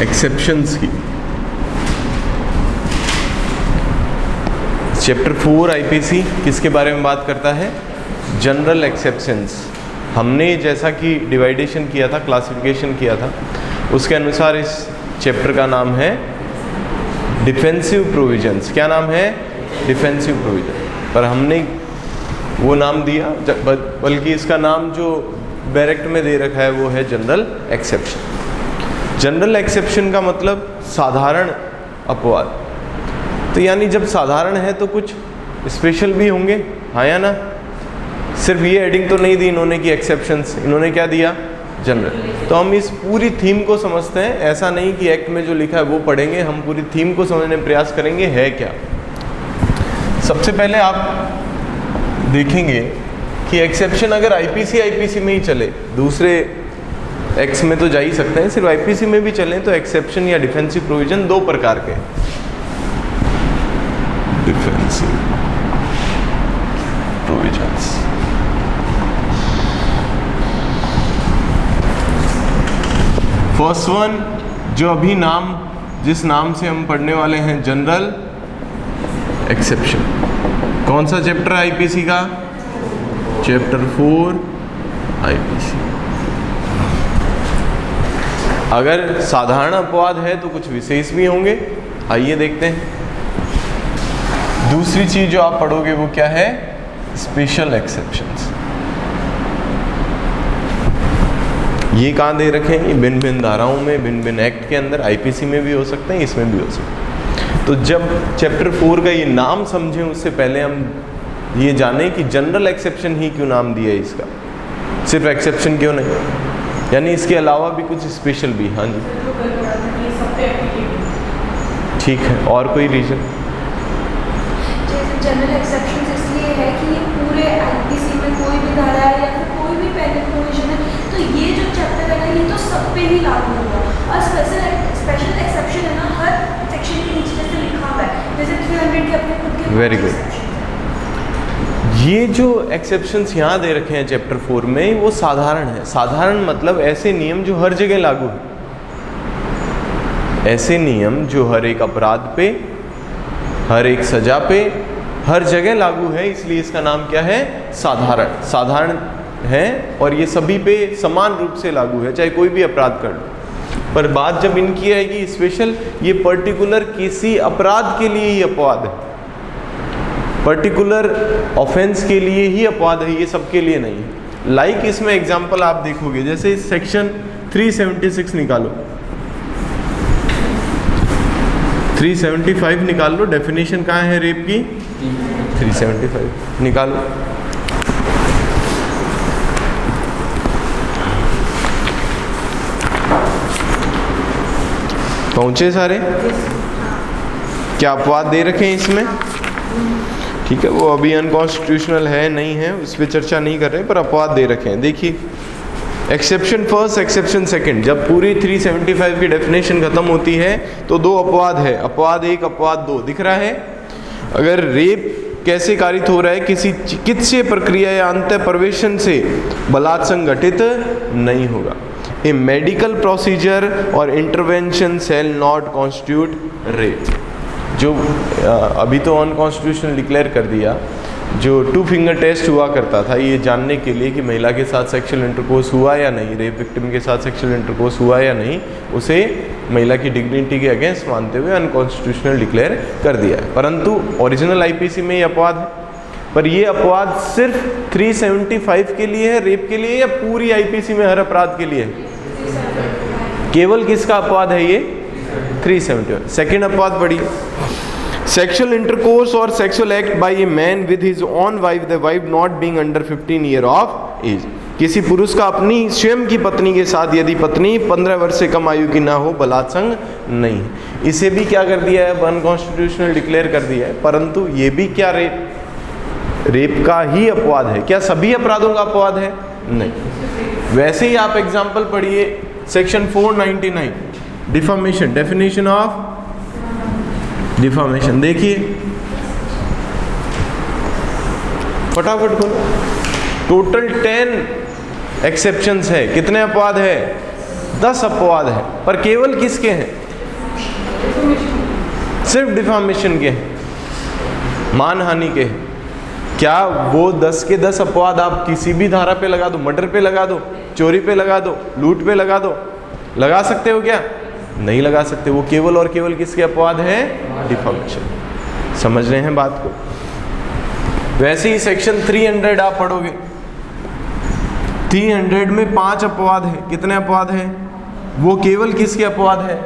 Exceptions की। Chapter 4 IPC किसके बारे में बात करता है? General exceptions. हमने जैसा कि डिवाइडेशन किया था, क्लासिफिकेशन किया था, उसके अनुसार इस चैप्टर का नाम है डिफेंसिव प्रोविजंस। क्या नाम है? Defensive provision. पर हमने वो नाम दिया, बल्कि इसका नाम जो डायरेक्ट में दे रखा है वो है जनरल एक्सेप्शन। जनरल एक्सेप्शन का मतलब साधारण अपवाद। तो यानी जब साधारण है तो कुछ स्पेशल भी होंगे, हाँ या ना? सिर्फ ये हेडिंग तो नहीं दी इन्होंने कि एक्सेप्शंस, इन्होंने क्या दिया? जनरल। तो हम इस पूरी थीम को समझते हैं, ऐसा नहीं कि एक्ट में जो लिखा है वो पढ़ेंगे, हम पूरी थीम को समझने का प्रयास करेंगे है क्या। सबसे पहले आप देखेंगे कि एक्सेप्शन अगर आईपीसी में ही चले, दूसरे एक्स में तो जा ही सकते हैं, सिर्फ आईपीसी में भी चलें तो एक्सेप्शन या डिफेंसिव प्रोविजन दो प्रकार के। डिफेंसिव प्रोविजंस, फर्स्ट वन जो अभी नाम, जिस नाम से हम पढ़ने वाले हैं, जनरल एक्सेप्शन। कौन सा चैप्टर आईपीसी का? Chapter 4 IPC. अगर साधारण अपवाद है तो कुछ विशेष भी होंगे, आइए देखते हैं। दूसरी चीज जो आप पढ़ोगे वो क्या है? Special exceptions. ये कहाँ दे रखे हैं? भिन्न भिन्न धाराओं में, भिन्न भिन्न एक्ट के अंदर, आईपीसी में भी हो सकते हैं, इसमें भी हो सकते हैं। तो जब चैप्टर 4 का ये नाम समझें उससे पहले हम ये जाने कि जनरल एक्सेप्शन ही क्यों नाम दिया है इसका, सिर्फ एक्सेप्शन क्यों नहीं, यानी इसके अलावा भी कुछ स्पेशल भी। हाँ जी, ठीक है। और कोई रीजन? जनरल एक्सेप्शन इसलिए है कि ये पूरे आईपीसी में कोई भी धारा है या फिर कोई भी पेनल प्रोविजन है, तो ये जो चैप्टर है ना, ये तो सब पे ही लागू होगा। और स्पेशल एक्सेप्शन है ना, हर सेक्शन के नीचे जैसे लिखा हुआ है, जैसे 300 के अपने खुद के। Very good. ये जो एक्सेप्शंस यहाँ दे रखे हैं चैप्टर 4 में, वो साधारण है। साधारण मतलब ऐसे नियम जो हर जगह लागू है, ऐसे नियम जो हर एक अपराध पे, हर एक सजा पे, हर जगह लागू है, इसलिए इसका नाम क्या है? साधारण। साधारण है और ये सभी पे समान रूप से लागू है, चाहे कोई भी अपराध कर लो। पर बात जब इनकी आएगी स्पेशल, ये पर्टिकुलर किसी अपराध के लिए ही अपवाद है, पर्टिकुलर ऑफेंस के लिए ही अपवाद है, ये सबके लिए नहीं है। लाइक इसमें एग्जांपल आप देखोगे, जैसे सेक्शन 376 निकालो, 375 निकाल लो। डेफिनेशन कहाँ है रेप की? 375 निकालो। पहुंचे सारे? क्या अपवाद दे रखे हैं इसमें? ठीक है, वो अभी अनकॉन्स्टिट्यूशनल है नहीं है उस पर चर्चा नहीं कर रहे, पर अपवाद दे रखे हैं। देखिए, एक्सेप्शन फर्स्ट, एक्सेप्शन सेकंड। जब पूरी 375 की डेफिनेशन खत्म होती है तो दो अपवाद है, अपवाद 1, अपवाद 2 दिख रहा है। अगर रेप कैसे कारित हो रहा है? किसी चिकित्सीय प्रक्रिया या अंत प्रवेशन से बलात् संघटित नहीं होगा। ए मेडिकल प्रोसीजर और intervention shall not constitute rape. जो अभी तो अनकॉन्स्टिट्यूशनल डिक्लेयर कर दिया, जो 2 फिंगर टेस्ट हुआ करता था ये जानने के लिए कि महिला के साथ सेक्सुअल इंटरकोर्स हुआ या नहीं, रेप विक्टिम के साथ सेक्सुअल इंटरकोर्स हुआ या नहीं, उसे महिला की डिग्निटी के अगेंस्ट मानते हुए अनकॉन्स्टिट्यूशनल डिक्लेयर कर दिया है। परंतु ओरिजिनल आईपीसी में ये अपवाद है। पर ये अपवाद सिर्फ 375 के लिए है, रेप के लिए, या पूरी आईपीसी में हर अपराध के लिए है? केवल किसका अपवाद है ये? 375। सेकेंड अपवाद पढ़िए। सेक्सुअल इंटरकोर्स और sexual act by a man with his own wife, the wife not being under 15 year of age. किसी पुरुष का अपनी स्वयं की पत्नी के साथ यदि पत्नी 15 वर्ष से कम आयु की ना हो, बलात्संग नहीं है। इसे भी क्या कर दिया है? अनकॉन्स्टिट्यूशनल डिक्लेयर कर दिया है। परंतु ये भी क्या रेप का ही अपवाद है? क्या सभी अपराधों का अपवाद है? नहीं। वैसे ही आप एग्जाम्पल पढ़िए, section 499 defamation, definition of defamation. देखिए फटाफट खोलो। टोटल 10 एक्सेप्शंस है। कितने अपवाद है? 10 अपवाद हैं, पर केवल किसके हैं? सिर्फ डिफामेशन के हैं, मानहानि के हैं। क्या वो 10 के 10 अपवाद आप किसी भी धारा पे लगा दो, मर्डर पे लगा दो, चोरी पे लगा दो, लूट पे लगा दो, लगा सकते हो क्या? नहीं लगा सकते। वो केवल और केवल किसके अपवाद हैं? डिफामेशन। समझ रहे हैं बात को? वैसे ही सेक्शन 300 आप पढ़ोगे, 300 में 5 अपवाद है। कितने अपवाद हैं? वो केवल किसके अपवाद है?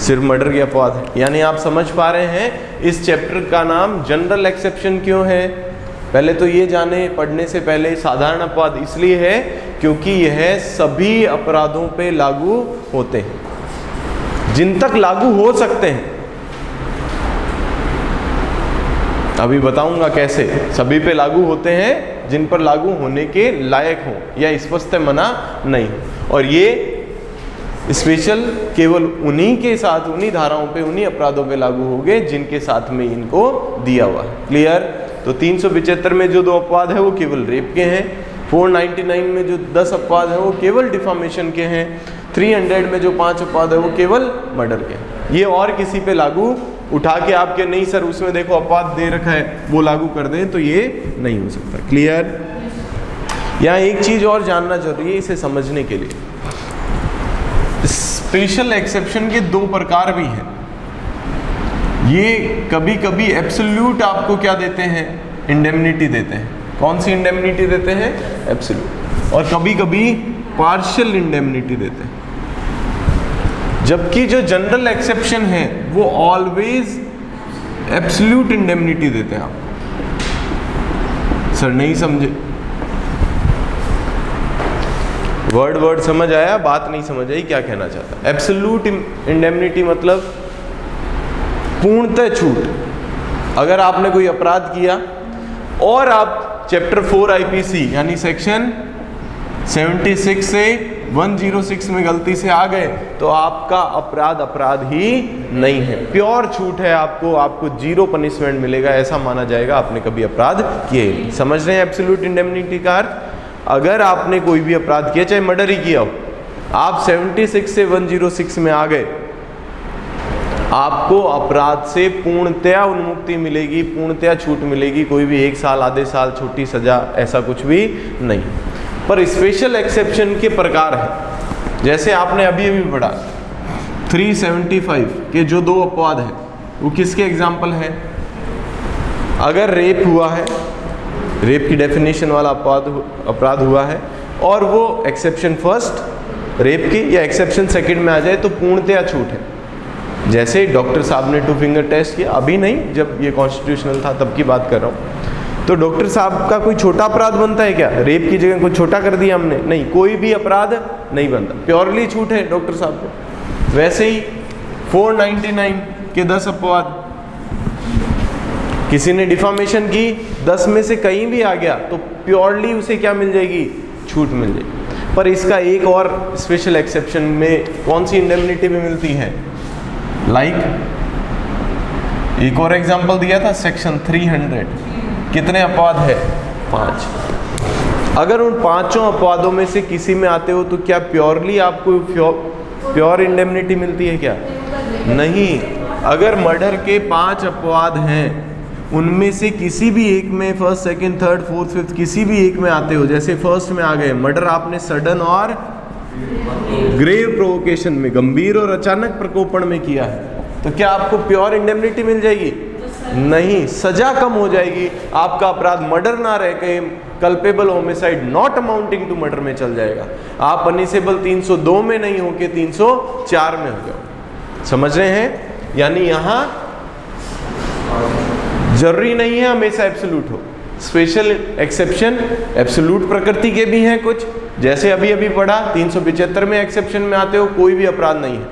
सिर्फ मर्डर के अपवाद है। यानी आप समझ पा रहे हैं इस चैप्टर का नाम जनरल एक्सेप्शन क्यों है? पहले तो ये जाने पढ़ने से पहले, साधारण अपवाद इसलिए है क्योंकि यह सभी अपराधों पे लागू होते हैं, जिन तक लागू हो सकते हैं। अभी बताऊंगा कैसे सभी पे लागू होते हैं, जिन पर लागू होने के लायक हो या स्पष्ट मना नहीं। और ये स्पेशल केवल उन्हीं के साथ, उन्हीं धाराओं पे, उन्हीं अपराधों पे लागू होंगे जिनके साथ में इनको दिया हुआ है। क्लियर? तो 375 में जो 2 अपवाद है वो केवल रेप के हैं, 499 में जो 10 अपवाद है वो केवल डिफामेशन के हैं, 300 में जो 5 अपवाद है वो केवल मर्डर के हैं। ये और किसी पे लागू उठा के आपके नहीं सर उसमें देखो अपवाद दे रखा है वो लागू कर दें तो ये नहीं हो सकता। क्लियर? यहाँ एक चीज और जानना जरूरी है इसे समझने के लिए, स्पेशल एक्सेप्शन के 2 प्रकार भी हैं। ये कभी कभी एब्सोल्यूट आपको क्या देते हैं? इंडेमनिटी देते हैं। कौन सी इंडेमनिटी देते हैं? एब्सोल्यूट। और कभी कभी पार्शियल इंडेमनिटी देते हैं। जबकि जो जनरल एक्सेप्शन है वो ऑलवेज एब्सोल्यूट इंडेमनिटी देते हैं। आप सर नहीं समझे? वर्ड समझ आया? बात नहीं समझ आई? क्या कहना चाहता? एब्सोल्यूट इंडेमनिटी मतलब पूर्णतः छूट। अगर आपने कोई अपराध किया और आप चैप्टर 4 आईपीसी यानी सेक्शन 76 से 106 में गलती से आ गए तो आपका अपराध ही नहीं है, प्योर छूट है। आपको 0 पनिशमेंट मिलेगा, ऐसा माना जाएगा आपने कभी अपराध किए ही नहीं। समझ रहे हैं एब्सोल्यूट इंडेमनिटी का अर्थ? अगर आपने कोई भी अपराध किया, चाहे मर्डर ही किया हो, आप 76 से 106 में आ गए, आपको अपराध से पूर्णतया उन्मुक्ति मिलेगी, पूर्णतया छूट मिलेगी। कोई भी 1 साल, आधे साल, छोटी सजा, ऐसा कुछ भी नहीं। पर स्पेशल एक्सेप्शन के प्रकार है, जैसे आपने अभी पढ़ा 375 के जो 2 अपवाद हैं वो किसके एग्जाम्पल है? अगर रेप हुआ है, रेप की डेफिनेशन वाला अपराध हुआ है और वो एक्सेप्शन फर्स्ट रेप की या एक्सेप्शन सेकंड में आ जाए तो पूर्णतया छूट है। जैसे डॉक्टर साहब ने 2 फिंगर टेस्ट किया, अभी नहीं, जब ये कॉन्स्टिट्यूशनल था तब की बात कर रहा हूँ, तो डॉक्टर साहब का कोई छोटा अपराध बनता है क्या? रेप की जगह कुछ छोटा कर दिया हमने? नहीं, कोई भी अपराध नहीं बनता, प्योरली छूट है डॉक्टर साहब को। वैसे ही 499 के 10 अपवाद, किसी ने डिफामेशन की, 10 में से कहीं भी आ गया तो प्योरली उसे क्या मिल जाएगी? छूट मिल जाएगी। पर इसका एक और स्पेशल एक्सेप्शन में कौन सी इंडेमनिटी भी मिलती है? एक और एग्जांपल दिया था सेक्शन 300, कितने अपवाद है? 5। अगर उन 5 अपवादों में से किसी में आते हो तो क्या प्योरली आपको प्योर इंडेमनिटी मिलती है क्या? नहीं। अगर मर्डर के 5 अपवाद हैं, उनमें से किसी भी एक में, first, second, third, fourth, fifth, किसी भी एक में आते हो, जैसे फर्स्ट में आ गए, मर्डर आपने सडन और ग्रेव प्रोवोकेशन में, गंभीर और अचानक प्रकोपण में किया है, तो क्या आपको प्योर इंडेमनिटी मिल जाएगी? नहीं, सजा कम हो जाएगी। आपका अपराध मर्डर ना रह के culpable homicide not amounting to murder में चल जाएगा। आप पनिशेबल 302 में नहीं होके 304 में हो जाओ। समझ रहे हैं? यानी यहाँ जरूरी नहीं है हमेशा एब्सोल्यूट हो। स्पेशल एक्सेप्शन एब्सोल्यूट प्रकृति के भी हैं कुछ, जैसे अभी पढ़ा 375 में एक्सेप्शन में आते हो कोई भी अपराध नहीं है,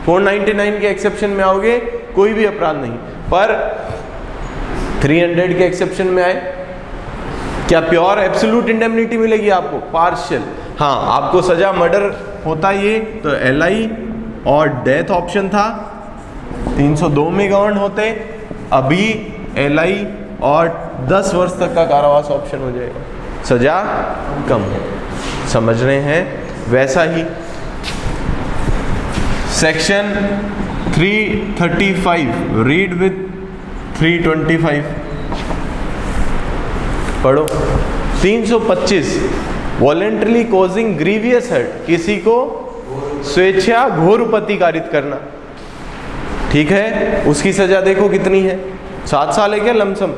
499 के एक्सेप्शन में आओगे कोई भी अपराध नहीं, पर 300 के एक्सेप्शन में आए, क्या प्योर एब्सोल्यूट इंडेमनिटी मिलेगी आपको? पार्शियल। हाँ, आपको सजा मर्डर होता ये तो LI और डेथ ऑप्शन था, 302 में गवर्न होते, अभी LI और 10 वर्ष तक का कारावास ऑप्शन हो जाएगा, सजा कम है। समझ रहे हैं? वैसा ही सेक्शन 335 रीड विथ 325 पढ़ो। 325 वॉलेंटरली कॉजिंग ग्रीवियस हर्ट, किसी को स्वेच्छा घोर उपति कारित करना, ठीक है। उसकी सजा देखो कितनी है, 7 साल है क्या लमसम?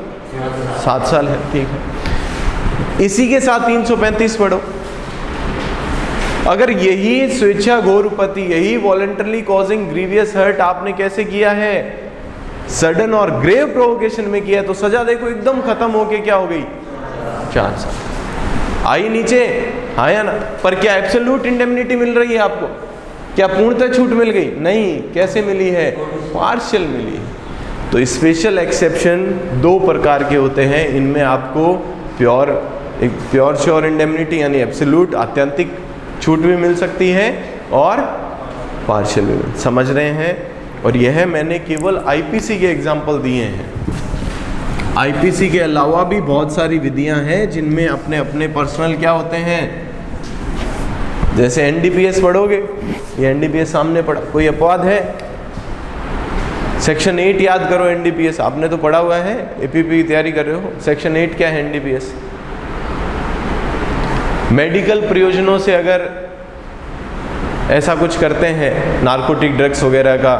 7 साल है, ठीक है। इसी के साथ 335 पढ़ो। अगर यही स्वेच्छा घोर उपति, यही वॉलेंटरली कॉजिंग ग्रीवियस हर्ट आपने कैसे किया है, सडन और ग्रेव प्रोवोकेशन में किया, तो सजा देखो एकदम खत्म होके क्या हो गई, 4 साल। आई नीचे, हाँ या ना? पर क्या एब्सोल्यूट इंडेमनिटी मिल रही है आपको? क्या पूर्णतः छूट मिल गई? नहीं। कैसे मिली है? पार्शियल मिली है। तो स्पेशल एक्सेप्शन 2 प्रकार के होते हैं। इनमें आपको प्योर श्योर इंडेमनिटी यानी एब्सोल्यूट आत्यंतिक छूट भी मिल सकती है और पार्शियल भी। समझ रहे हैं? और यह मैंने केवल आईपीसी के एग्जाम्पल दिए हैं। आईपीसी के अलावा भी बहुत सारी विधियां हैं जिनमें अपने अपने पर्सनल क्या होते हैं। जैसे एनडीपीएस पढ़ोगे, ये एनडीपीएस सामने पढ़ा, कोई अपवाद है? सेक्शन 8 याद करो। एनडीपीएस आपने तो पढ़ा हुआ है, एपीपी की तैयारी कर रहे हो। सेक्शन 8 क्या है? एनडीपीएस मेडिकल प्रयोजनों से अगर ऐसा कुछ करते हैं, नार्कोटिक ड्रग्स वगैरह का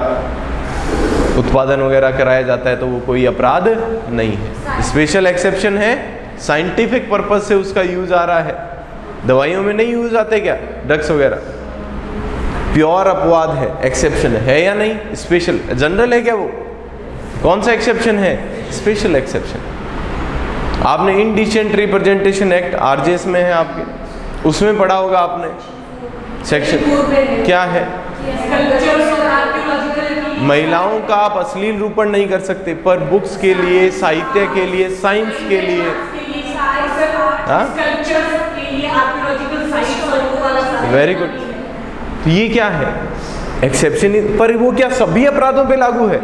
उत्पादन वगैरह कराया जाता है, तो वो कोई अपराध नहीं है। स्पेशल एक्सेप्शन है, साइंटिफिक पर्पस से उसका यूज आ रहा है। दवाइयों में नहीं यूज आते क्या ड्रग्स वगैरह? प्योर अपवाद है, एक्सेप्शन है या नहीं? स्पेशल, जनरल है क्या वो? कौन सा एक्सेप्शन है? Special exception. आपने इंडिसेंट रिप्रेजेंटेशन एक्ट आरजेएस में है आपके, उसमें पढ़ा होगा आपने। सेक्शन क्या है? महिलाओं का आप अश्लील रूपण नहीं कर सकते, पर बुक्स के लिए, साहित्य के लिए, साइंस के लिए, वेरी गुड। तो ये क्या है? एक्सेप्शन। पर वो क्या सभी अपराधों पे लागू है?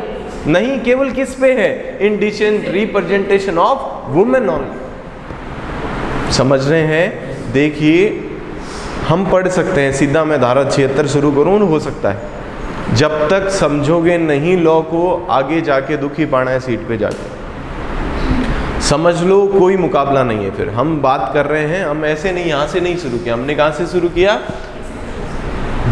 नहीं, केवल किस पे है? Indecent representation of women only. समझ रहे हैं? देखिए, हम पढ़ सकते हैं, सीधा मैं धारा 76 शुरू करूँ, हो सकता है जब तक समझोगे नहीं लॉ को, आगे जाके दुखी पाना है सीट पे जाके। समझ लो कोई मुकाबला नहीं है। फिर हम बात कर रहे हैं, हम ऐसे नहीं, यहाँ से नहीं शुरू किया, हमने कहाँ से शुरू किया?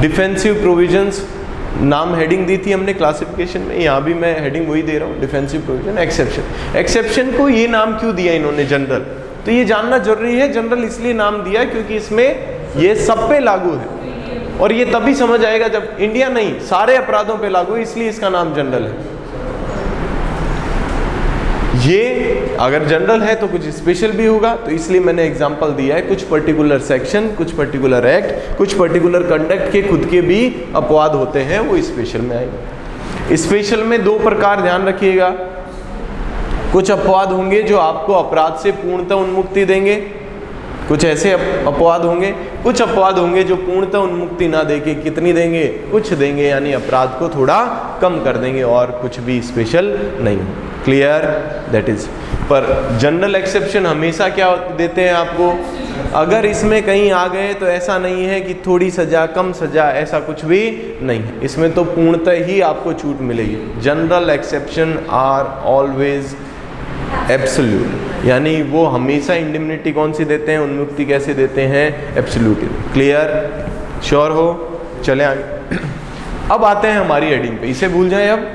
डिफेंसिव प्रोविजंस नाम हेडिंग दी थी हमने क्लासिफिकेशन में, यहाँ भी मैं हेडिंग वही दे रहा हूँ, डिफेंसिव प्रोविजन। एक्सेप्शन, एक्सेप्शन को ये नाम क्यों दिया इन्होंने जनरल? तो ये जानना जरूरी है। जनरल इसलिए नाम दिया क्योंकि इसमें ये सब पे लागू है, और ये तभी समझ आएगा जब इंडिया नहीं सारे अपराधों पे लागू है, इसलिए इसका नाम जनरल है। ये अगर जनरल है तो कुछ स्पेशल भी होगा, तो इसलिए मैंने एग्जांपल दिया है। कुछ पर्टिकुलर सेक्शन, कुछ पर्टिकुलर एक्ट, कुछ पर्टिकुलर कंडक्ट के खुद के भी अपवाद होते हैं, वो स्पेशल में आएंगे। स्पेशल में 2 प्रकार ध्यान रखिएगा। कुछ अपवाद होंगे जो आपको अपराध से पूर्णतः उन्मुक्ति देंगे, कुछ ऐसे अपवाद होंगे, कुछ अपवाद होंगे जो पूर्णतः उन्मुक्ति ना देके कितनी देंगे? कुछ देंगे, यानी अपराध को थोड़ा कम कर देंगे, और कुछ भी स्पेशल नहीं। क्लियर? That is. पर जनरल एक्सेप्शन हमेशा क्या देते हैं आपको? अगर इसमें कहीं आ गए तो ऐसा नहीं है कि थोड़ी सजा, कम सजा, ऐसा कुछ भी नहीं है। इसमें तो पूर्णतः ही आपको छूट मिलेगी। General exception are always absolute, यानी वो हमेशा इंडिमनिटी कौन सी देते हैं, उन्मुक्ति कैसे देते हैं? एब्सोल्यूट। क्लियर? श्योर हो? चले आगे। अब आते हैं हमारी हेडिंग पे। इसे भूल जाएं, अब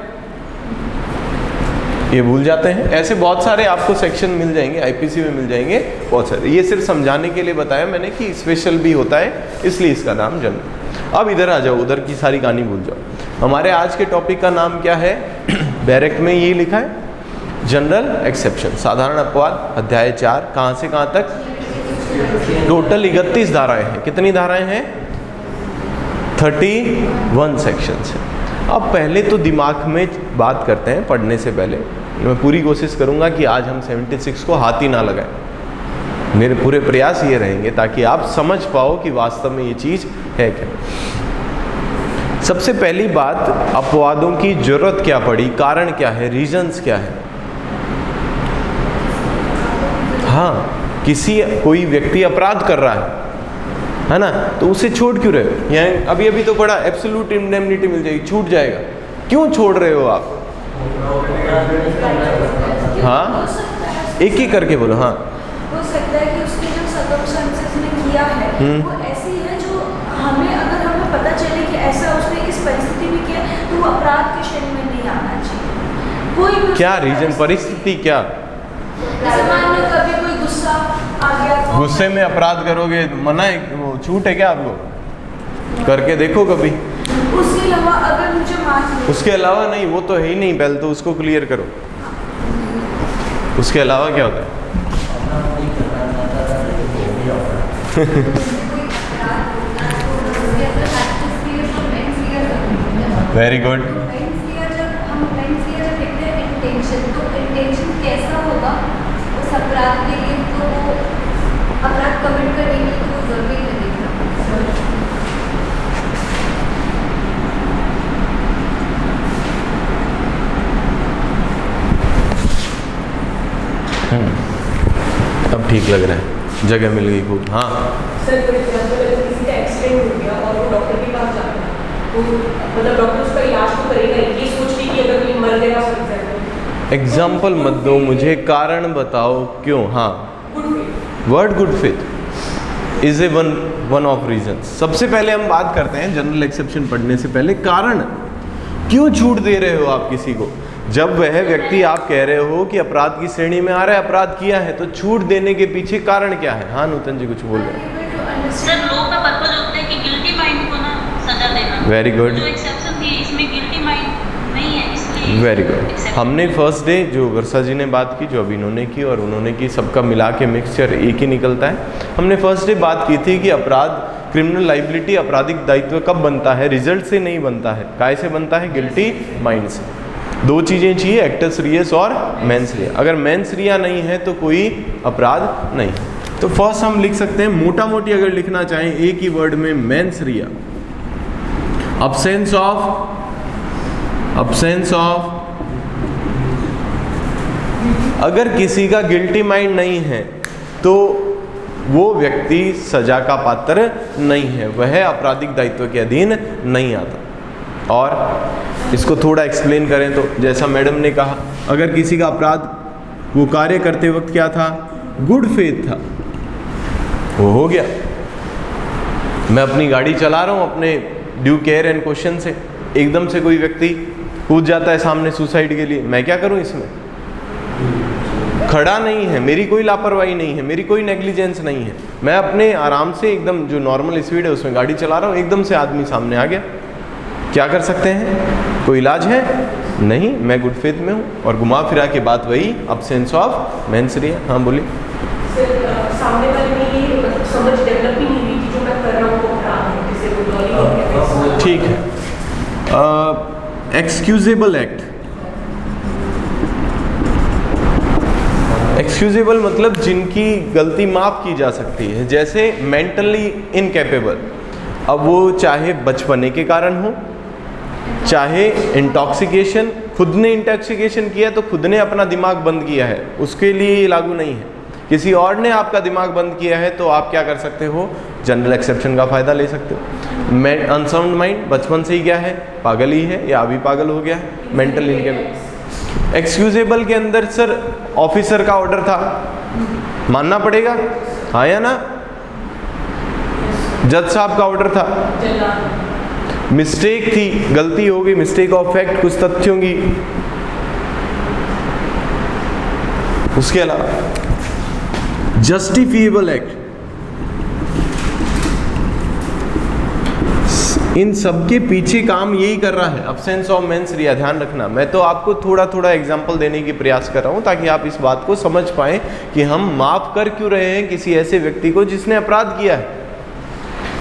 ये भूल जाते हैं। ऐसे बहुत सारे आपको सेक्शन मिल जाएंगे, आईपीसी में मिल जाएंगे बहुत सारे। ये सिर्फ समझाने के लिए बताया मैंने कि स्पेशल भी होता है, इसलिए इसका नाम जनरल। अब इधर आ जाओ, उधर की सारी कहानी भूल जाओ। हमारे आज के टॉपिक का नाम क्या है? बैरेक्ट में यही लिखा है, जनरल एक्सेप्शन, साधारण अपवाद, अध्याय 4। कहाँ से कहाँ तक? टोटल 31 धाराएं हैं। कितनी धाराएं हैं? 31 सेक्शंस हैं। अब पहले तो दिमाग में बात करते हैं पढ़ने से पहले। मैं पूरी कोशिश करूंगा कि आज हम 76 को हाथ ही ना लगाएं। मेरे पूरे प्रयास ये रहेंगे ताकि आप समझ पाओ कि वास्तव में ये चीज़ है क्या। सबसे पहली बात, अपवादों की जरूरत क्या पड़ी, कारण क्या है, रीजंस क्या है। हाँ, कोई व्यक्ति अपराध कर रहा है, है ना, तो उसे छोड़ क्यों रहे हो? यहाँ अभी अभी तो बड़ा एब्सोल्यूट इंडेमनिटी मिल जाएगी, छूट जाएगा, क्यों छोड़ रहे हो आप? हाँ, एक ही करके बोलो। हाँ, हो सकता है कि उसके जो सर्कमस्टेंसेस ने किया है वो ऐसी है जो अगर हमें पता चले कि ऐसा उसने इस परिस्थिति में किया तो वो अपराध की श्रेणी में नहीं आना चाहिए। कोई भी क्या रीजन, परिस्थिति क्या? जैसे मान लो कभी कोई गुस्सा आ गया तो गुस्से में अपराध करोगे, मना है, वो छूट है क्या आपको? करके देखो कभी। उसके अलावा अगर मुझे मान लो उसके अलावा नहीं, वो तो है ही नहीं, पहले तो उसको क्लियर करो। उसके अलावा क्या होता है? Very good. इंटेंशन कैसा होगा उस अपराध के लिए, तो वो अपराध कमिट करने की तो जरूरी लगेगा। अब ठीक लग रहा है, जगह मिल गई खूब। हाँ सर, फॉर एग्जाम्पल अगर किसी का एक्सीडेंट हो गया और वो डॉक्टर के पास जाता है तो मतलब डॉक्टर उसका इलाज तो करेगा, ये सोच के कि अगर कोई मर गया फॉर एग्जाम्पल। एग्जाम्पल मत दो मुझे, कारण बताओ क्यों। हाँ, good faith. Word good faith is a one of reason. सबसे पहले हम बात करते हैं जनरल एक्सेप्शन पढ़ने से पहले, कारण क्यों छूट दे रहे हो आप किसी को? जब वह व्यक्ति आप कह रहे हो कि अपराध की श्रेणी में आ रहा है, अपराध किया है, तो छूट देने के पीछे कारण क्या है? हाँ नूतन जी कुछ बोल रहे हैं। सर, लॉ का पर्पस होता है कि गिल्टी माइंड को ना सजा देना। वेरी गुड, जो एक्सेप्शन थी इसमें गिल्टी माइंड नहीं है, इसलिए वेरी गुड। हमने फर्स्ट डे जो वर्षा जी ने बात की, जो अभी इन्होंने की और उन्होंने की, सबका मिला के मिक्सचर एक ही निकलता है। हमने फर्स्ट डे बात की थी कि अपराध, क्रिमिनल लाइबिलिटी, आपराधिक दायित्व कब बनता है? रिजल्ट से नहीं बनता है। काय से बनता है? गिल्टी माइंड से। दो चीज़ें चाहिए, एक्टस रियस और मेंस रिया। अगर मेंस रिया नहीं है तो कोई अपराध नहीं। तो फर्स्ट हम लिख सकते हैं, मोटा मोटी अगर लिखना चाहें एक ही वर्ड में, मेंस रिया, absence of अगर किसी का गिल्टी माइंड नहीं है तो वो व्यक्ति सजा का पात्र नहीं है, वह आपराधिक दायित्व के अधीन नहीं आता। और इसको थोड़ा एक्सप्लेन करें तो जैसा मैडम ने कहा, अगर किसी का अपराध वो कार्य करते वक्त क्या था? गुड फेथ था, वो हो गया। मैं अपनी गाड़ी चला रहा हूँ अपने ड्यू केयर एंड क्वेश्चन से, एकदम से कोई व्यक्ति कूद जाता है सामने सुसाइड के लिए, मैं क्या करूँ? इसमें खड़ा नहीं है, मेरी कोई लापरवाही नहीं है, मेरी कोई नेग्लिजेंस नहीं है, मैं अपने आराम से एकदम जो नॉर्मल स्पीड है उसमें गाड़ी चला रहा हूँ, एकदम से आदमी सामने आ गया, क्या कर सकते हैं? कोई इलाज है? नहीं, मैं गुड फेथ में हूँ। और घुमा फिरा के बात वही, absence of मेंस रिया। हाँ बोलिए। सर, सामने वाले में ये मतलब समझ डेवलप ही नहीं हुई कि जो मैं कर रहा हूँ वो अपराध है, जिसे वो डॉली। ठीक है। एक्सक्यूजेबल एक्ट, एक्सक्यूजेबल मतलब जिनकी गलती माफ की जा सकती है, जैसे मेंटली इनकैपेबल। अब वो चाहे बचपने के कारण हो, चाहे इंटॉक्सिकेशन, खुद ने इंटॉक्सिकेशन किया तो खुद ने अपना दिमाग बंद किया है, उसके लिए ये लागू नहीं है। किसी और ने आपका दिमाग बंद किया है तो आप क्या कर सकते हो? जनरल एक्सेप्शन का फ़ायदा ले सकते हो। अनसाउंड माइंड बचपन से ही क्या है? पागल ही है या अभी पागल हो गया है, मेंटल इनकैपेबल। एक्सक्यूजेबल के अंदर सर ऑफिसर का ऑर्डर था, मानना पड़ेगा, हाँ या ना? जज साहब का ऑर्डर था, मिस्टेक थी, गलती हो गई, मिस्टेक ऑफ फैक्ट, कुछ तथ्यों की। उसके अलावा जस्टिफिएबल एक्ट, इन सबके पीछे काम यही कर रहा है, absence of mens rea। ध्यान रखना, मैं तो आपको थोड़ा थोड़ा एग्जाम्पल देने की प्रयास कर रहा हूं ताकि आप इस बात को समझ पाएं कि हम माफ कर क्यों रहे हैं किसी ऐसे व्यक्ति को जिसने अपराध किया है।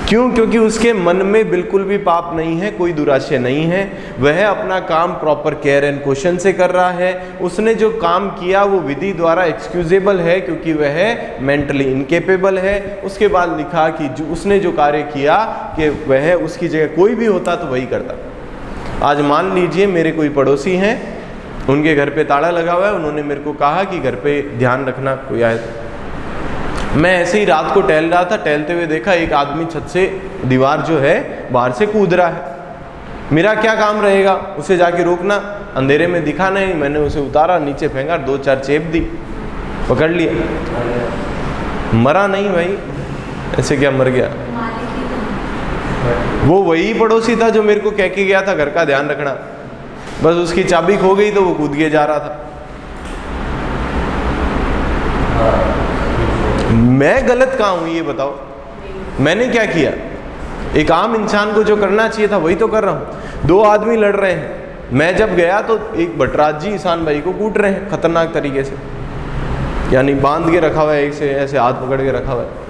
क्यों? क्योंकि उसके मन में बिल्कुल भी पाप नहीं है, कोई दुराशय नहीं है, वह अपना काम प्रॉपर केयर एंड क्वेश्चन से कर रहा है। उसने जो काम किया वो विधि द्वारा एक्सक्यूजेबल है क्योंकि वह मेंटली इनकेपेबल है। उसके बाद लिखा कि उसने जो कार्य किया कि वह उसकी जगह कोई भी होता तो वही करता। आज मान लीजिए मेरे कोई पड़ोसी हैं, उनके घर पे ताला लगा हुआ है, उन्होंने मेरे को कहा कि घर पे ध्यान रखना कोई आए, मैं ऐसे ही रात को टहल रहा था, टहलते हुए देखा एक आदमी छत से दीवार जो है बाहर से कूद रहा है। मेरा क्या काम रहेगा उसे जाके रोकना, अंधेरे में दिखा नहीं, मैंने उसे उतारा, नीचे फेंका, 2-4 चेप दी, पकड़ लिया, मरा नहीं भाई, ऐसे क्या मर गया? वो वही पड़ोसी था जो मेरे को कह के गया था घर का ध्यान रखना, बस उसकी चाबी खो गई तो वो कूद के जा रहा था। मैं गलत कहाँ हूं ये बताओ? मैंने क्या किया? एक आम इंसान को जो करना चाहिए था वही तो कर रहा हूं। 2 आदमी लड़ रहे हैं, मैं जब गया तो एक भट्टराज जी ईशान भाई को कूट रहे हैं खतरनाक तरीके से, यानी बांध के रखा हुआ है, ऐसे ऐसे हाथ पकड़ के रखा हुआ है।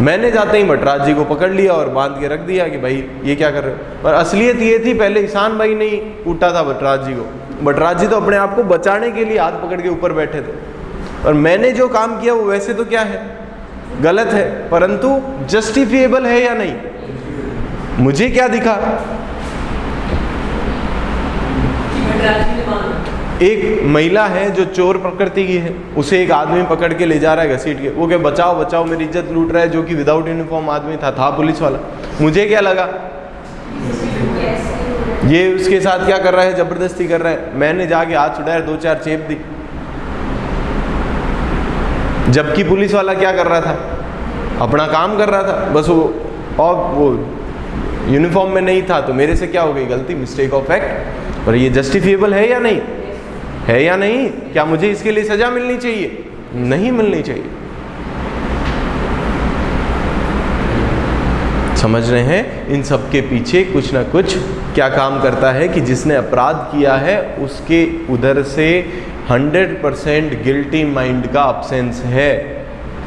मैंने जाते ही भट्टराज जी को पकड़ लिया और बांध के रख दिया कि भाई ये क्या कर रहे हो। पर असलियत ये थी, पहले ईशान भाई ने कूटा था भट्टराज जी को। भट्टराज जी तो अपने आप को बचाने के लिए हाथ पकड़ के ऊपर बैठे थे, और मैंने जो काम किया वो वैसे तो क्या है, गलत है, परंतु जस्टिफिएबल है या नहीं? मुझे क्या दिखा? एक महिला है जो चोर प्रकृति की है, उसे एक आदमी पकड़ के ले जा रहा है घसीट के, वो क्या बचाओ बचाओ मेरी इज्जत लूट रहा है, जो कि विदाउट यूनिफॉर्म आदमी था पुलिस वाला। मुझे क्या लगा ये उसके साथ क्या कर रहा है, जबरदस्ती कर रहा है। मैंने जाके हाथ छुड़ाया, 2-4 चेप दी, जबकि पुलिस वाला क्या कर रहा था, अपना काम कर रहा था बस। वो यूनिफॉर्म में नहीं था, तो मेरे से क्या हो गई गलती, मिस्टेक ऑफ फैक्ट। पर ये जस्टिफिएबल है या नहीं? है या नहीं? क्या मुझे इसके लिए सजा मिलनी चाहिए? नहीं मिलनी चाहिए। समझ रहे हैं? इन सब के पीछे कुछ ना कुछ क्या काम करता है कि जिसने अपराध किया है उसके उधर से 100% गिल्टी माइंड का अब्सेंस है।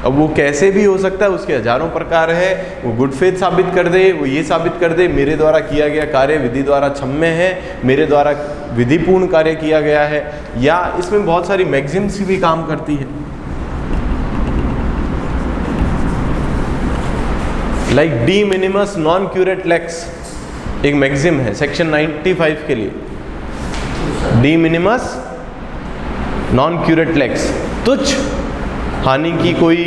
अब वो कैसे भी हो सकता है, उसके हजारों प्रकार है। वो गुड फेथ साबित कर दे, वो ये साबित कर दे मेरे द्वारा किया गया कार्य विधि द्वारा क्षम्य है, मेरे द्वारा विधिपूर्ण कार्य किया गया है, या इसमें बहुत सारी मैगजीम्स भी काम करती है, like de minimis non curat lex, एक मैगजीम है सेक्शन 95 के लिए, de minimis non curat lex, तुच्छ हानि की कोई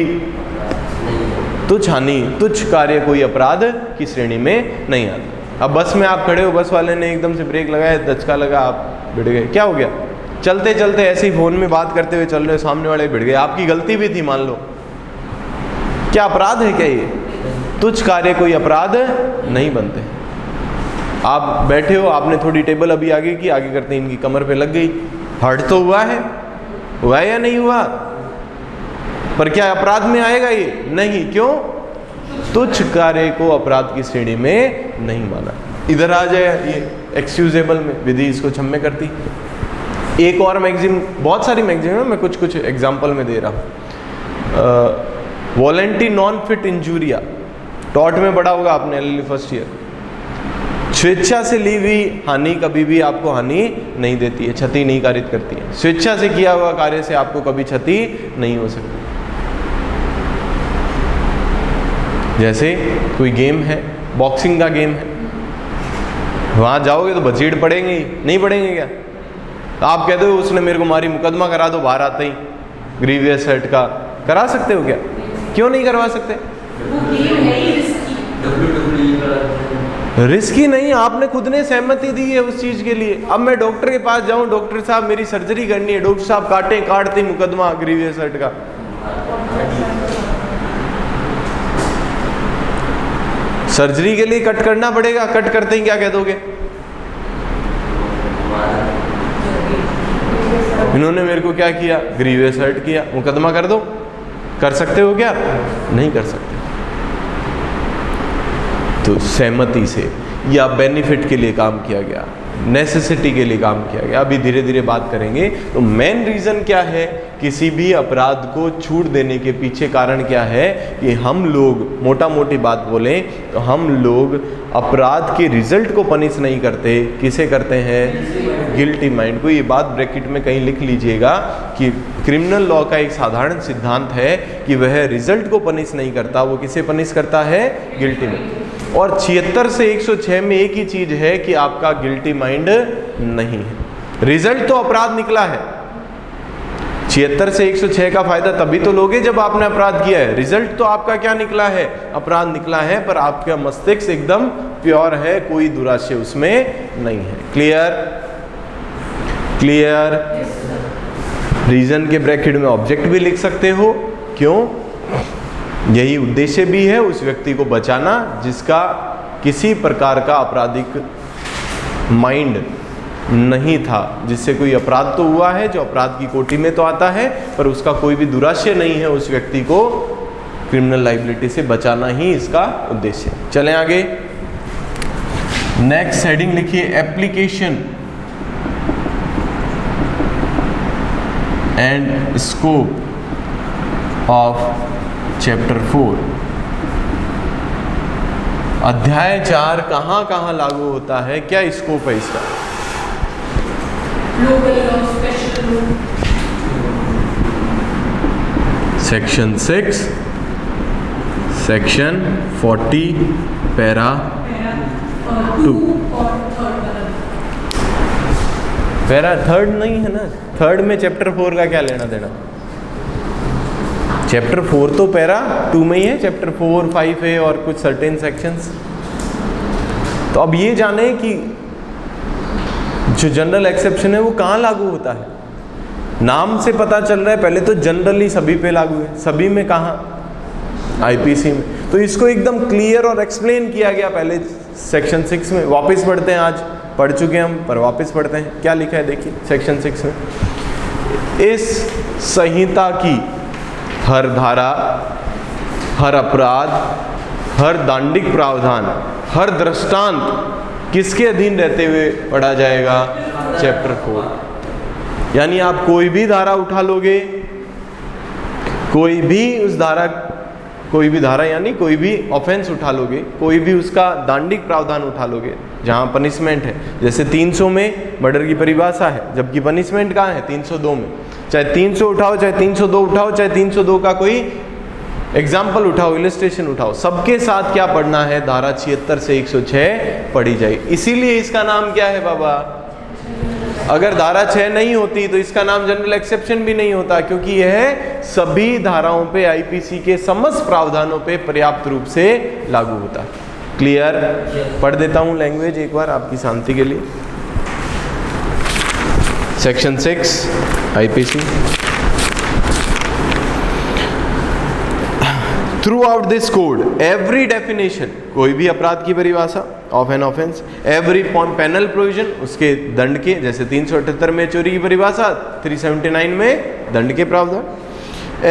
तुच्छ कार्य कोई अपराध की श्रेणी में नहीं आता। अब बस में आप खड़े हो, बस वाले ने एकदम से ब्रेक लगाया, धचका लगा, आप भिड़ गए, क्या हो गया? चलते चलते ऐसे ही फोन में बात करते हुए चल रहे हो, सामने वाले भिड़ गए, आपकी गलती भी थी मान लो, क्या अपराध है क्या ये? तुच्छ कार्य कोई अपराध नहीं बनते। आप बैठे हो, आपने थोड़ी टेबल अभी आगे की, आगे करते इनकी कमर पे लग गई, हर्ट तो हुआ है या नहीं हुआ? पर क्या अपराध में आएगा ये? नहीं। क्यों? तुच्छ कार्य को अपराध की श्रेणी में नहीं माना। इधर आ जाए ये एक्सक्यूजेबल में, विधि इसको क्षम्य करती। एक और मैगजीन, बहुत सारी मैगजीन है, मैं कुछ एग्जांपल में दे रहा हूँ। Volenti non fit injuria, taught में पढ़ा होगा आपने, LLB फर्स्ट ईयर। स्वेच्छा से ली हुई हानि कभी भी आपको हानि नहीं देती है, क्षति नहीं कारित करती है। स्वेच्छा से किया हुआ कार्य से आपको कभी क्षति नहीं हो सकती। जैसे कोई गेम है, बॉक्सिंग का गेम है, वहाँ जाओगे तो बचीड़ पड़ेंगे ही, नहीं पड़ेंगे क्या? आप कहते हो उसने मेरे को मारी, मुकदमा करा दो, बाहर आते ही ग्रीवियस हर्ट का। करा सकते हो क्या? क्यों नहीं करवा सकते? रिस्की नहीं, आपने खुद ने सहमति दी है उस चीज के लिए। अब मैं डॉक्टर के पास जाऊं, डॉक्टर साहब मेरी सर्जरी करनी है, डॉक्टर साहब काटते मुकदमा ग्रीवियस हर्ट का। सर्जरी के लिए कट करना पड़ेगा, कट करते ही क्या कह दोगे? इन्होंने मेरे को क्या किया? ग्रीवियस हर्ट किया, मुकदमा कर दो। कर सकते हो क्या? नहीं कर सकते। तो सहमति से या बेनिफिट के लिए काम किया गया, नेसेसिटी के लिए काम किया गया। अभी धीरे धीरे बात करेंगे। तो मेन रीज़न क्या है किसी भी अपराध को छूट देने के पीछे? कारण क्या है कि हम लोग, मोटा मोटी बात बोलें तो हम लोग अपराध के रिजल्ट को पनिश नहीं करते, किसे करते हैं? गिल्टी माइंड को। ये बात ब्रैकेट में कहीं लिख लीजिएगा कि क्रिमिनल लॉ का एक साधारण सिद्धांत है कि वह रिजल्ट को पनिश नहीं करता, वो किसे पनिश करता है? Guilty mind. और 76 से 106 में एक ही चीज है कि आपका गिल्टी माइंड नहीं है, रिजल्ट तो अपराध निकला है। 76 से 106 का फायदा तभी तो लोगे जब आपने अपराध किया है। रिजल्ट तो आपका क्या निकला है? अपराध निकला है, पर आपका मस्तिष्क एकदम प्योर है, कोई दुराशय उसमें नहीं है। क्लियर? क्लियर? रीजन के ब्रैकेट में ऑब्जेक्ट भी लिख सकते हो। क्यों? यही उद्देश्य भी है, उस व्यक्ति को बचाना जिसका किसी प्रकार का आपराधिक माइंड नहीं था, जिससे कोई अपराध तो हुआ है, जो अपराध की कोटि में तो आता है, पर उसका कोई भी दुराशय नहीं है। उस व्यक्ति को क्रिमिनल लायबिलिटी से बचाना ही इसका उद्देश्य है। चलें आगे। नेक्स्ट हेडिंग लिखिए, application and scope of chapter 4। अध्याय 4 कहाँ कहाँ लागू होता है, क्या स्कोप है इसका? Local law, special law. Section 6, section 40, para 2। Para 3 नहीं है ना, 3 में चैप्टर 4 का क्या लेना देना? चैप्टर 4 तो पैरा 2 में ही है, चैप्टर 4, 5A और कुछ सर्टेन सेक्शंस। तो अब ये जाने कि जो जनरल एक्सेप्शन है वो कहाँ लागू होता है। नाम से पता चल रहा है, पहले तो जनरली सभी पे लागू है, सभी में कहाँ? आईपीसी में। तो इसको एकदम क्लियर और एक्सप्लेन किया गया पहले सेक्शन 6 में। वापस पढ़ते हैं, आज पढ़ चुके हम, पर वापस पढ़ते हैं। क्या लिखा है देखिए सेक्शन 6 में। इस संहिता की हर धारा, हर अपराध, हर दांडिक प्रावधान, हर दृष्टांत किसके अधीन रहते हुए पढ़ा जाएगा? चैप्टर 4। यानी आप कोई भी धारा उठा लोगे, कोई भी उस धारा, कोई भी धारा यानी कोई भी ऑफेंस उठा लोगे, कोई भी उसका दांडिक प्रावधान उठा लोगे जहां पनिशमेंट है। जैसे 300 में मर्डर की परिभाषा है, जबकि पनिशमेंट कहाँ है? 302 में। चाहे 300 उठाओ, चाहे 302 उठाओ, चाहे 302 का कोई एग्जाम्पल उठाओ, इलस्ट्रेशन उठाओ, सबके साथ क्या पढ़ना है? धारा 76 से 106 पढ़ी जाए। इसीलिए इसका नाम क्या है बाबा? अगर धारा 6 नहीं होती तो इसका नाम जनरल एक्सेप्शन भी नहीं होता, क्योंकि यह सभी धाराओं पे, आईपीसी के समस्त प्रावधानों पे पर्याप्त रूप से लागू होता है। क्लियर? पढ़ देता हूं लैंग्वेज एक बार आपकी शांति के लिए। Section 6 IPC. Throughout this code, every definition, कोई भी अपराध की परिभाषा of an offense, every penal provision, उसके दंड के, जैसे 378 में चोरी की परिभाषा, 379 में दंड के प्रावधान,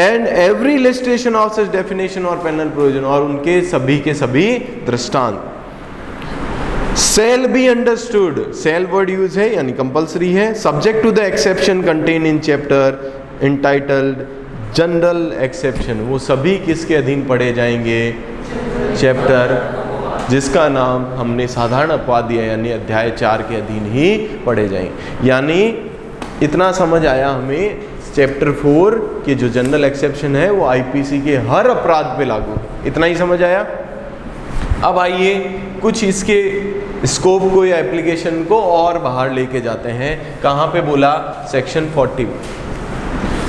and every illustration of such definition or penal provision, और उनके सभी के सभी दृष्टांत, shall be understood, shall word use है यानी कंपल्सरी है, subject to the exception contained in chapter entitled general exception. वो सभी किसके अधीन पढ़े जाएंगे? चैप्टर जिसका नाम हमने साधारण अपवाद दिया, यानी अध्याय 4 के अधीन ही पढ़े जाएंगे। यानी इतना समझ आया हमें, चैप्टर 4 के जो जनरल एक्सेप्शन है वो आईपीसी के हर अपराध पे लागू है। इतना ही समझ आया। अब आइए कुछ इसके स्कोप को या एप्लीकेशन को और बाहर लेके जाते हैं। कहाँ पे बोला? सेक्शन 40।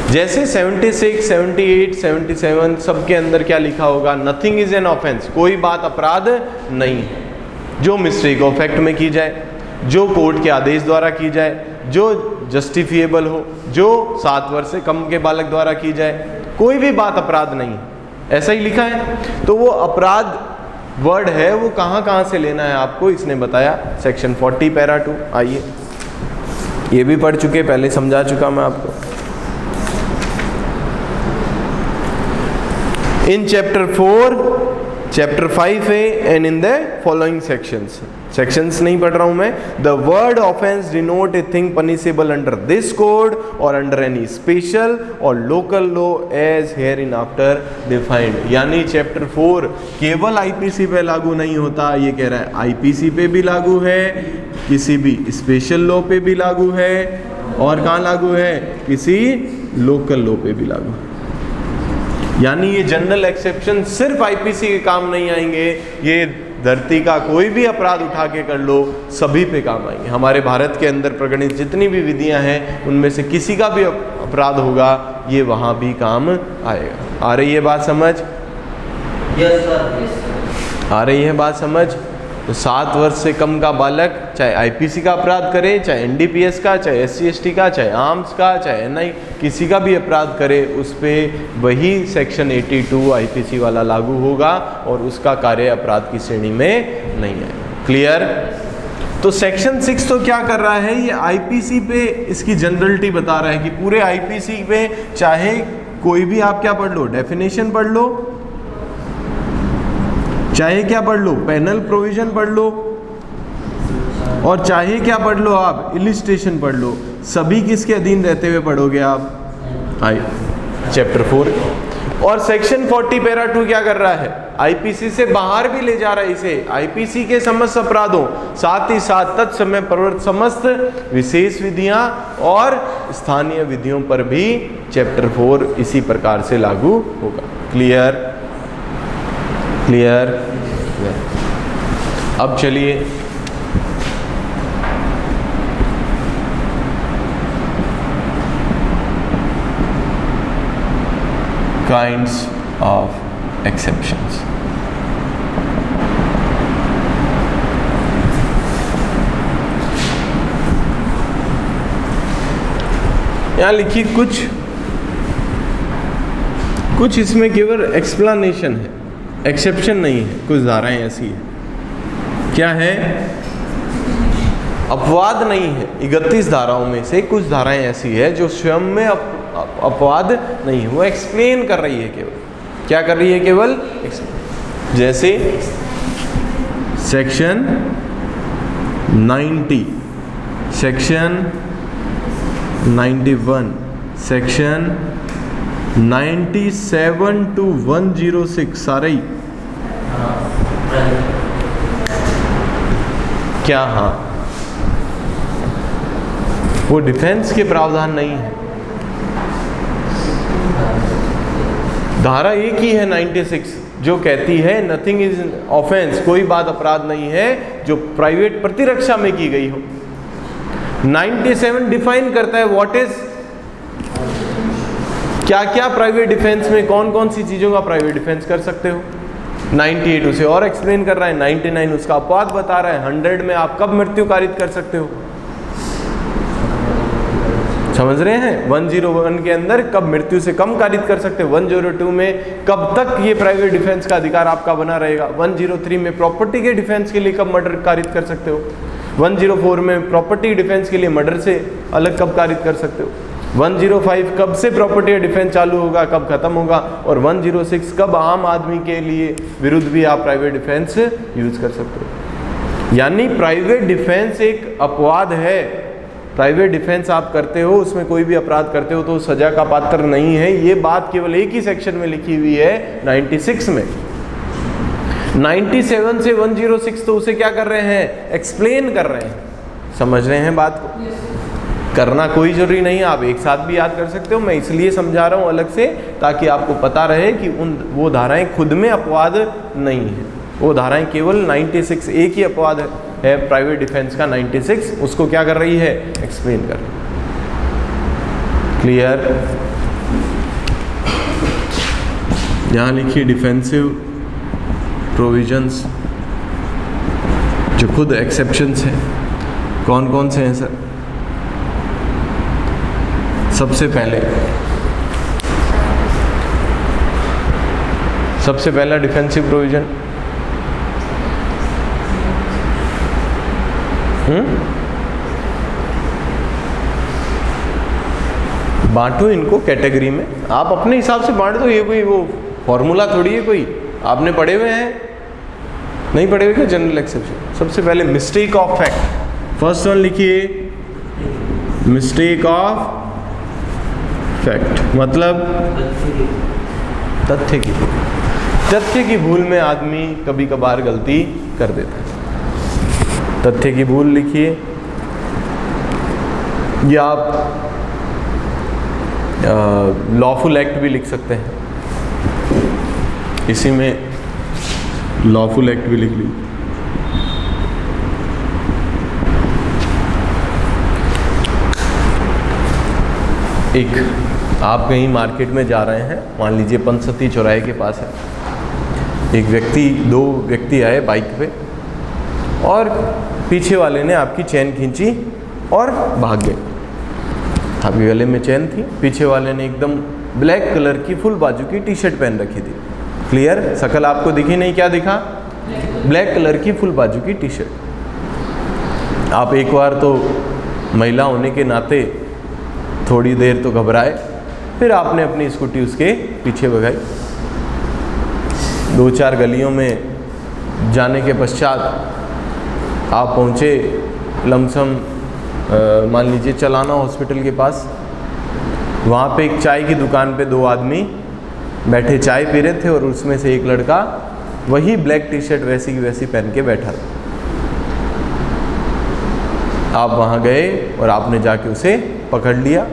जैसे 76, 78, 77 सबके अंदर क्या लिखा होगा? नथिंग इज एन ऑफेंस, कोई बात अपराध नहीं है जो मिस्टेक ऑफ फैक्ट में की जाए, जो कोर्ट के आदेश द्वारा की जाए, जो जस्टिफिएबल हो, जो 7 वर्ष से कम के बालक द्वारा की जाए, कोई भी बात अपराध नहीं है। ऐसा ही लिखा है। तो वो अपराध वर्ड है वो कहाँ कहाँ से लेना है आपको, इसने बताया सेक्शन 40 पैरा 2। आइए, ये भी पढ़ चुके, पहले समझा चुका मैं आपको। In chapter 4, chapter 5A and in the following sections. Sections नहीं पढ़ रहा हूँ मैं। The word offense denote a thing punishable under this code or under any special or local law as hereinafter defined। यानी चैप्टर 4 केवल IPC पे लागू नहीं होता, ये कह रहा है आईपीसी पे भी लागू है, किसी भी स्पेशल लॉ पे भी लागू है, और कहाँ लागू है? किसी लोकल लॉ पे भी लागू है। यानी ये जनरल एक्सेप्शन सिर्फ आईपीसी के काम नहीं आएंगे, ये धरती का कोई भी अपराध उठा के कर लो, सभी पे काम आएंगे। हमारे भारत के अंदर प्रगणित जितनी भी विधियां हैं उनमें से किसी का भी अपराध होगा ये वहाँ भी काम आएगा। आ रही है बात समझ? Yes sir. आ रही है बात समझ? तो 7 वर्ष से कम का बालक चाहे आईपीसी का अपराध करे, चाहे एनडीपीएस का, चाहे एससी/एसटी का, चाहे आर्म्स का, चाहे एनआई, किसी का भी अपराध करे उस पर वही सेक्शन 82 आईपीसी वाला लागू होगा और उसका कार्य अपराध की श्रेणी में नहीं है। क्लियर? तो सेक्शन 6 तो क्या कर रहा है, ये आईपीसी पे इसकी जनरलिटी बता रहा है कि पूरे आईपीसी पे चाहे कोई भी आप क्या पढ़ लो, डेफिनेशन पढ़ लो, चाहे क्या पढ़ लो, पेनल प्रोविजन पढ़ लो, और चाहे क्या पढ़ लो आप, इलिस्ट्रेशन पढ़ लो, सभी किसके अधीन रहते हुए पढ़ोगे आप? चैप्टर 4। और सेक्शन 40 पैरा 2 क्या कर रहा है, आईपीसी से बाहर भी ले जा रहा है इसे, आईपीसी के समस्त अपराधों साथ ही साथ तत्समय प्रवृत्त समस्त विशेष विधियां और स्थानीय विधियों पर भी चैप्टर 4 इसी प्रकार से लागू होगा। क्लियर? क्लियर? अब चलिए काइंड्स ऑफ एक्सेप्शंस। यहां लिखिए कुछ इसमें केवल एक्सप्लेनेशन है, एक्सेप्शन नहीं है। कुछ धाराएं ऐसी है, क्या है, अपवाद नहीं है। 31 धाराओं में से कुछ धाराएं ऐसी है जो स्वयं में अपवाद नहीं है, वो एक्सप्लेन कर रही है केवल। क्या कर रही है? केवल जैसे सेक्शन 90, सेक्शन 91, सेक्शन 97 to 106 सारे ही क्या? हाँ, वो डिफेंस के प्रावधान नहीं है। धारा एक ही है 96 जो कहती है नथिंग इज ऑफेंस, कोई बात अपराध नहीं है जो प्राइवेट प्रतिरक्षा में की गई हो। 97 डिफाइन करता है व्हाट इज, क्या क्या प्राइवेट डिफेंस में कौन कौन सी चीज़ों का प्राइवेट डिफेंस कर सकते हो। 98 उसे और एक्सप्लेन कर रहा है, 99 उसका अपवाद बता रहा है, 100 में आप कब मृत्यु कारित कर सकते हो, समझ रहे हैं। 101 के अंदर कब मृत्यु से कम कारित कर सकते हो, 102 में कब तक ये प्राइवेट डिफेंस का अधिकार आपका बना रहेगा, 103 में प्रॉपर्टी के डिफेंस के लिए कब मर्डर कारित कर सकते हो, 104 में प्रॉपर्टी डिफेंस के लिए मर्डर से अलग कब कारित कर सकते हो, 105 कब से प्रॉपर्टी डिफेंस चालू होगा, कब खत्म होगा, और 106 कब आम आदमी के लिए विरुद्ध भी आप प्राइवेट डिफेंस यूज कर सकते हो। यानी प्राइवेट डिफेंस एक अपवाद है। प्राइवेट डिफेंस आप करते हो, उसमें कोई भी अपराध करते हो तो सजा का पात्र नहीं है। ये बात केवल एक ही सेक्शन में लिखी हुई है 96 में। 97 से 106 तो उसे क्या कर रहे हैं, एक्सप्लेन कर रहे हैं। समझ रहे हैं बात को? करना कोई जरूरी नहीं है, आप एक साथ भी याद कर सकते हो। मैं इसलिए समझा रहा हूँ अलग से ताकि आपको पता रहे कि वो धाराएं खुद में अपवाद नहीं है। वो धाराएं केवल 96 एक ही अपवाद है प्राइवेट डिफेंस का 96, उसको क्या कर रही है, एक्सप्लेन कर रही है। क्लियर? यहाँ लिखिए डिफेंसिव प्रोविजंस जो खुद एक्सेप्शंस हैं। कौन कौन से हैं सर? सबसे पहला डिफेंसिव प्रोविजन बांटो इनको कैटेगरी में, आप अपने हिसाब से बांट दो। ये कोई वो फॉर्मूला थोड़ी है कोई, आपने पढ़े हुए हैं, नहीं पढ़े हुए क्या जनरल एक्सेप्शन। सबसे पहले mistake of fact, first one लिखिए मिस्टेक ऑफ फैक्ट, मतलब तथ्य की भूल में आदमी कभी कभार गलती कर देता है। तथ्य की भूल लिखिए, या आप लॉफुल एक्ट भी लिख सकते हैं, इसी में लॉफुल एक्ट भी लिख लीजिए। एक आप कहीं मार्केट में जा रहे हैं, मान लीजिए पंचसती चौराहे के पास है, दो व्यक्ति आए बाइक पे और पीछे वाले ने आपकी चेन खींची और भाग गए। आपके गले में चेन थी, पीछे वाले ने एकदम ब्लैक कलर की फुल बाजू की टी शर्ट पहन रखी थी। क्लियर? शकल आपको दिखी नहीं? क्या दिखा? ब्लैक कलर की फुल बाजू की टी शर्ट। आप एक बार तो महिला होने के नाते थोड़ी देर तो घबराए, फिर आपने अपनी स्कूटी उसके पीछे भगाई। 2-4 गलियों में जाने के पश्चात आप पहुँचे लमसम मान लीजिए चलाना हॉस्पिटल के पास। वहाँ पे एक चाय की दुकान पे 2 आदमी बैठे चाय पी रहे थे और उसमें से एक लड़का वही ब्लैक टी शर्ट वैसी की वैसी पहन के बैठा था। आप वहाँ गए और आपने जाके उसे पकड़ लिया।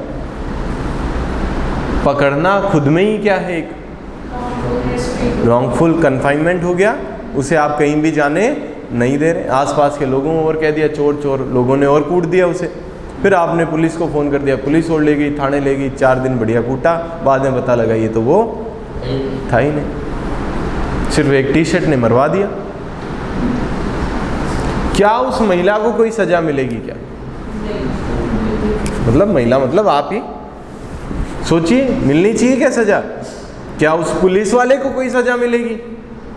पकड़ना खुद में ही क्या है, एक रॉन्गफुल कन्फाइनमेंट हो गया। उसे आप कहीं भी जाने नहीं दे रहे। आसपास के लोगों को और कह दिया चोर चोर, लोगों ने और कूट दिया उसे। फिर आपने पुलिस को फ़ोन कर दिया, पुलिस और ले गई, थाने ले गई, 4 दिन बढ़िया कूटा। बाद में पता लगा ये तो वो था ही नहीं, सिर्फ एक टी शर्ट ने मरवा दिया। क्या उस महिला को कोई सजा मिलेगी? क्या मतलब महिला मतलब आप ही सोचिए, मिलनी चाहिए क्या सजा? क्या उस पुलिस वाले को कोई सजा मिलेगी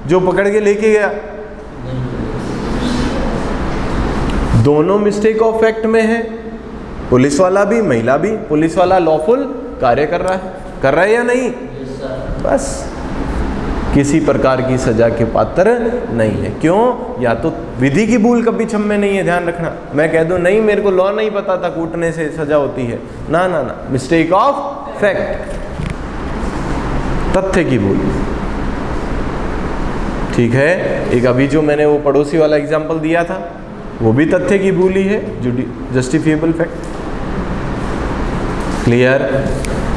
जो पकड़ के लेके गया? दोनों मिस्टेक ऑफ फैक्ट में है, पुलिस वाला भी महिला भी। पुलिस वाला लॉफुल कार्य कर रहा है या नहीं? बस किसी प्रकार की सजा के पात्र नहीं है। क्यों? या तो विधि की भूल कभी छम में नहीं है, ध्यान रखना। मैं कह दूं नहीं मेरे को लॉ नहीं पता था, कूटने से सजा होती है, ना ना ना, मिस्टेक ऑफ फैक्ट, तथ्य की भूल। ठीक है, एक अभी जो मैंने वो पड़ोसी वाला एग्जाम्पल दिया था वो भी तथ्य की भूल ही है, जस्टिफिएबल फैक्ट। क्लियर?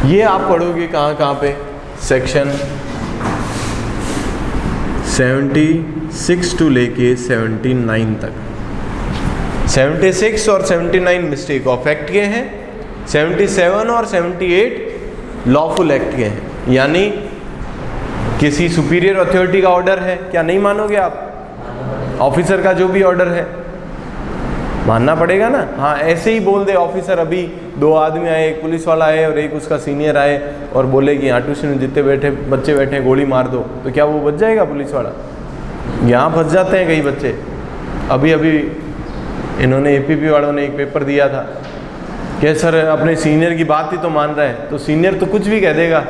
ये आप पढ़ोगे कहाँ पे? सेक्शन 76 टू लेके 79 तक। 76 और 79 मिस्टेक ऑफ एक्ट के हैं, 77 और 78 लॉफुल एक्ट के हैं। यानी किसी सुपीरियर अथॉरिटी का ऑर्डर है, क्या नहीं मानोगे आप? ऑफिसर का जो भी ऑर्डर है मानना पड़ेगा ना। हाँ, ऐसे ही बोल दे ऑफिसर, अभी 2 आदमी आए, एक पुलिस वाला आए और एक उसका सीनियर आए और बोले कि यहाँ ट्यूशन में जितने बच्चे बैठे हैं गोली मार दो, तो क्या वो बच जाएगा पुलिस वाला? यहाँ फंस जाते हैं कई बच्चे। अभी इन्होंने एपीपी वालों ने एक पेपर दिया था कि सर अपने सीनियर की बात ही तो मान रहा है, तो सीनियर तो कुछ भी कह देगा,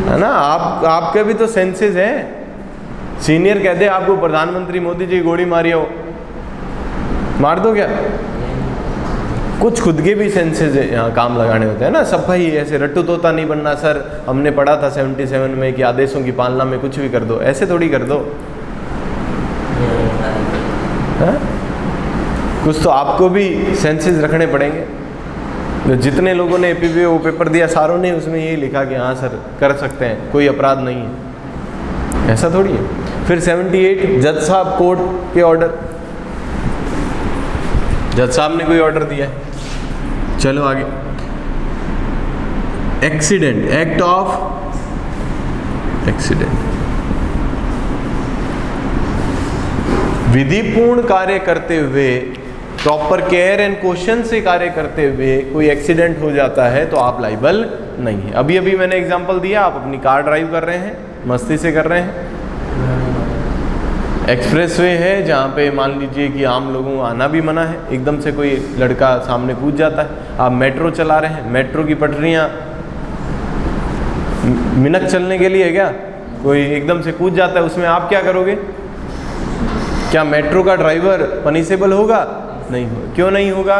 है ना। आपके भी तो सेंसेस हैं। सीनियर कहते हैं आपको प्रधानमंत्री मोदी जी गोली मारी हो, मार दो क्या? कुछ खुद के भी सेंसेस यहाँ काम लगाने होते हैं ना। सब भाई ऐसे रट्टू तोता नहीं बनना सर, हमने पढ़ा था 77 में कि आदेशों की पालना में कुछ भी कर दो, ऐसे थोड़ी कर दो। है? कुछ तो आपको भी सेंसेस रखने पड़ेंगे। तो जितने लोगों ने एपीपी वो पेपर दिया सारों ने उसमें यही लिखा कि हाँ सर कर सकते हैं, कोई अपराध नहीं है, ऐसा थोड़ी है। फिर 78 जज साहब कोर्ट के ऑर्डर, जज साहब ने कोई ऑर्डर दिया है। चलो आगे, एक्सीडेंट, एक्ट ऑफ एक्सीडेंट। विधिपूर्ण कार्य करते हुए, प्रॉपर केयर एंड क्वेश्चन से कार्य करते हुए कोई एक्सीडेंट हो जाता है तो आप लाइबल नहीं है। अभी मैंने एग्जांपल दिया, आप अपनी कार ड्राइव कर रहे हैं, मस्ती से कर रहे हैं, एक्सप्रेसवे है जहाँ पे मान लीजिए कि आम लोगों को आना भी मना है, एकदम से कोई लड़का सामने कूद जाता है। आप मेट्रो चला रहे हैं, मेट्रो की पटरियाँ मिनट चलने के लिए क्या, कोई एकदम से कूद जाता है, उसमें आप क्या करोगे? क्या मेट्रो का ड्राइवर पनिशेबल होगा? नहीं होगा। क्यों नहीं होगा?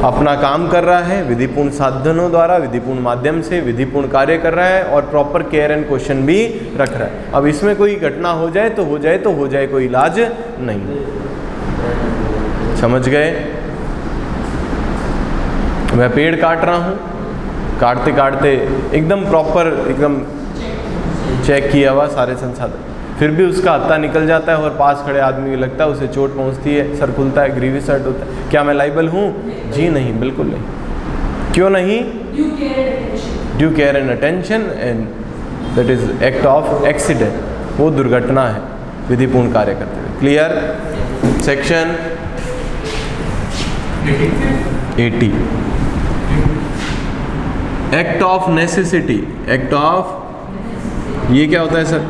अपना काम कर रहा है, विधिपूर्ण साधनों द्वारा, विधिपूर्ण माध्यम से विधिपूर्ण कार्य कर रहा है और प्रॉपर केयर एंड क्वेश्चन भी रख रहा है। अब इसमें कोई घटना हो जाए तो हो जाए, कोई इलाज नहीं। समझ गए? मैं पेड़ काट रहा हूँ, काटते काटते एकदम प्रॉपर, एकदम चेक किया हुआ सारे संसाधन, फिर भी उसका हत्था निकल जाता है और पास खड़े आदमी को लगता है उसे चोट पहुंचती है, सर खुलता है, ग्रीवियस हर्ट होता है, क्या मैं लाइबल हूँ? जी नहीं, बिल्कुल नहीं। क्यों नहीं? Due care and attention and that is act of accident, वो दुर्घटना है विधिपूर्ण कार्य करते हुए। Clear? Section 80 act of necessity. Act of, ये क्या होता है सर?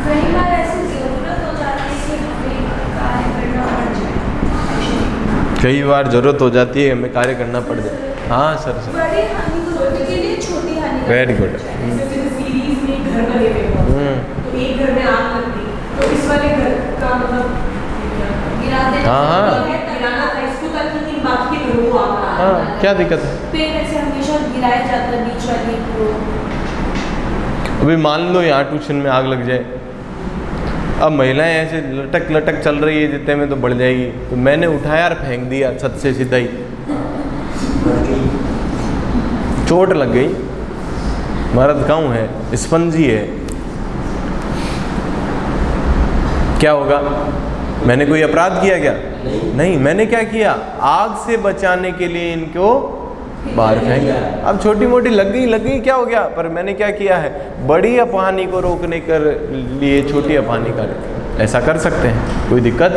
कई बार ऐसी जरूरत हो जाती है कि हमें कार्य करना पड़ जाए। कई बार जरूरत हो जाती है हमें कार्य करना पड़ जाए। हाँ सर, सर बड़ी हानि को रोकने के लिए छोटी हानि का वेरी गुड। जैसे सीरीज में घर बने हुए हैं, तो एक घर में आग लग गई, तो इस वाले घर का मतलब गिरा देना हाँ, हाँ। गिराना था इसको ताकि इन बाकी के घरों को आग ना आए। हाँ, क्या दिक्कत है? पेड़ ऐसे हमेशा गिराया जाता है बीच वाले को। अभी मान लो यहाँ ट्यूशन में आग लग जाए, अब महिलाएं ऐसे लटक लटक चल रही है, जितने में तो बढ़ जाएगी, तो मैंने उठाया और फेंक दिया छत से सीधा ही, चोट लग गई। मर्द गाँव है, स्पंजी है, क्या होगा? मैंने कोई अपराध किया क्या? नहीं। मैंने क्या किया? आग से बचाने के लिए इनको बाहर फेंका। अब छोटी मोटी लग गई, क्या हो गया? पर मैंने क्या किया है? बड़ी अपहानी को रोकने कर लिए छोटी अपहानी कर, ऐसा कर सकते हैं, कोई दिक्कत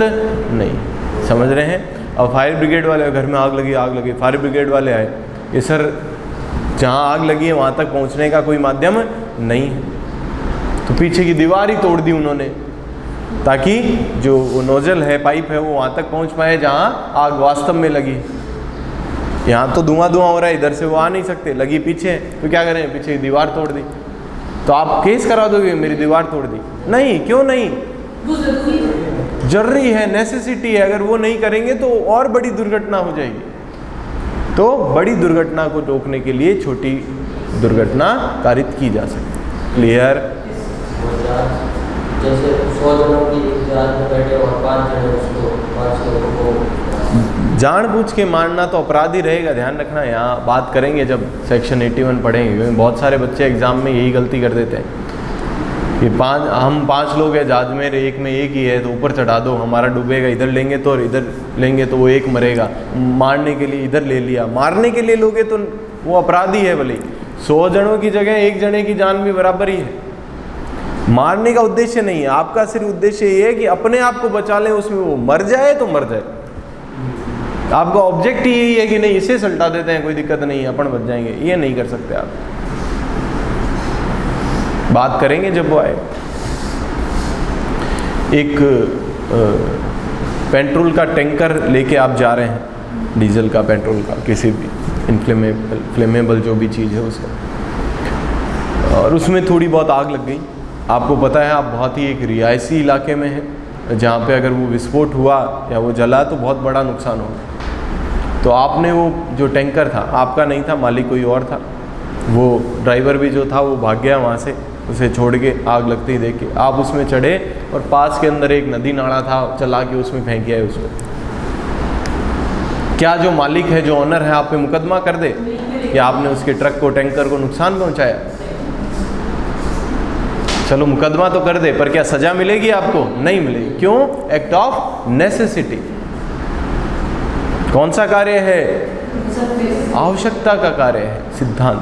नहीं। समझ रहे हैं? अब फायर ब्रिगेड वाले, घर में आग लगी, फायर ब्रिगेड वाले आए, ये सर जहाँ आग लगी है वहाँ तक पहुँचने का कोई माध्यम नहीं है, तो पीछे की दीवार ही तोड़ दी उन्होंने, ताकि जो वो नोजल है, पाइप है, वो वहाँ तक पहुँच पाए जहाँ आग वास्तव में लगी। यहाँ तो धुआं हो रहा है, इधर से वो आ नहीं सकते, लगी पीछे है, तो क्या करें? पीछे की दीवार तोड़ दी। तो आप केस करा दोगे मेरी दीवार तोड़ दी? नहीं। क्यों नहीं? जरूरी है, नेसेसिटी है। अगर वो नहीं करेंगे तो और बड़ी दुर्घटना हो जाएगी। तो बड़ी दुर्घटना को रोकने के लिए छोटी दुर्घटना कारित की जा सकती है। क्लियर? जैसे 100 जनों की जांच में बैठे और 5 जने उसको 5 लोगों को जानबूझ के मारना तो अपराध ही रहेगा। ध्यान रखना, यहाँ बात करेंगे जब सेक्शन 81 पढ़ेंगे, क्योंकि बहुत सारे बच्चे एग्जाम में यही गलती कर देते हैं कि हम 5 लोग हैं जहाज में, एक में एक ही है तो ऊपर चढ़ा दो, हमारा डूबेगा, इधर लेंगे तो और इधर लेंगे तो वो एक मरेगा, मारने के लिए इधर ले लिया। मारने के लिए लोगे तो वो अपराधी है, भले 100 जनों की जगह 1 जने की जान भी बराबर ही है। मारने का उद्देश्य नहीं है आपका, सिर्फ उद्देश्य ये है कि अपने आप को बचा लें, उसमें वो मर जाए तो मर जाए। आपका ऑब्जेक्ट ही यही है कि नहीं इसे सल्टा देते हैं, कोई दिक्कत नहीं है, अपन बच जाएंगे, ये नहीं कर सकते आप। बात करेंगे जब वो आए। एक पेट्रोल का टैंकर लेके आप जा रहे हैं, डीजल का, पेट्रोल का, किसी भी फ्लेमेबल जो भी चीज़ है उसका, और उसमें थोड़ी बहुत आग लग गई। आपको पता है आप बहुत ही एक रिहायशी इलाके में हैं, जहाँ पे अगर वो विस्फोट हुआ या वो जला तो बहुत बड़ा नुकसान होगा। तो आपने वो जो टैंकर था, आपका नहीं था, मालिक कोई और था, वो ड्राइवर भी जो था वो भाग गया वहाँ से, उसे छोड़ के आग लगते ही देख के आप उसमें चढ़े और पास के अंदर एक नदी नाला था, चला के उसमें फेंक दिया है उसको। क्या जो मालिक है, जो ऑनर है, आप पे मुकदमा कर दे कि आपने उसके ट्रक को, टैंकर को नुकसान पहुँचाया? चलो मुकदमा तो कर दे, पर क्या सजा मिलेगी आपको? नहीं मिलेगी। क्यों? Act of necessity. कौन सा कार्य है? आवश्यकता का कार्य है, सिद्धांत।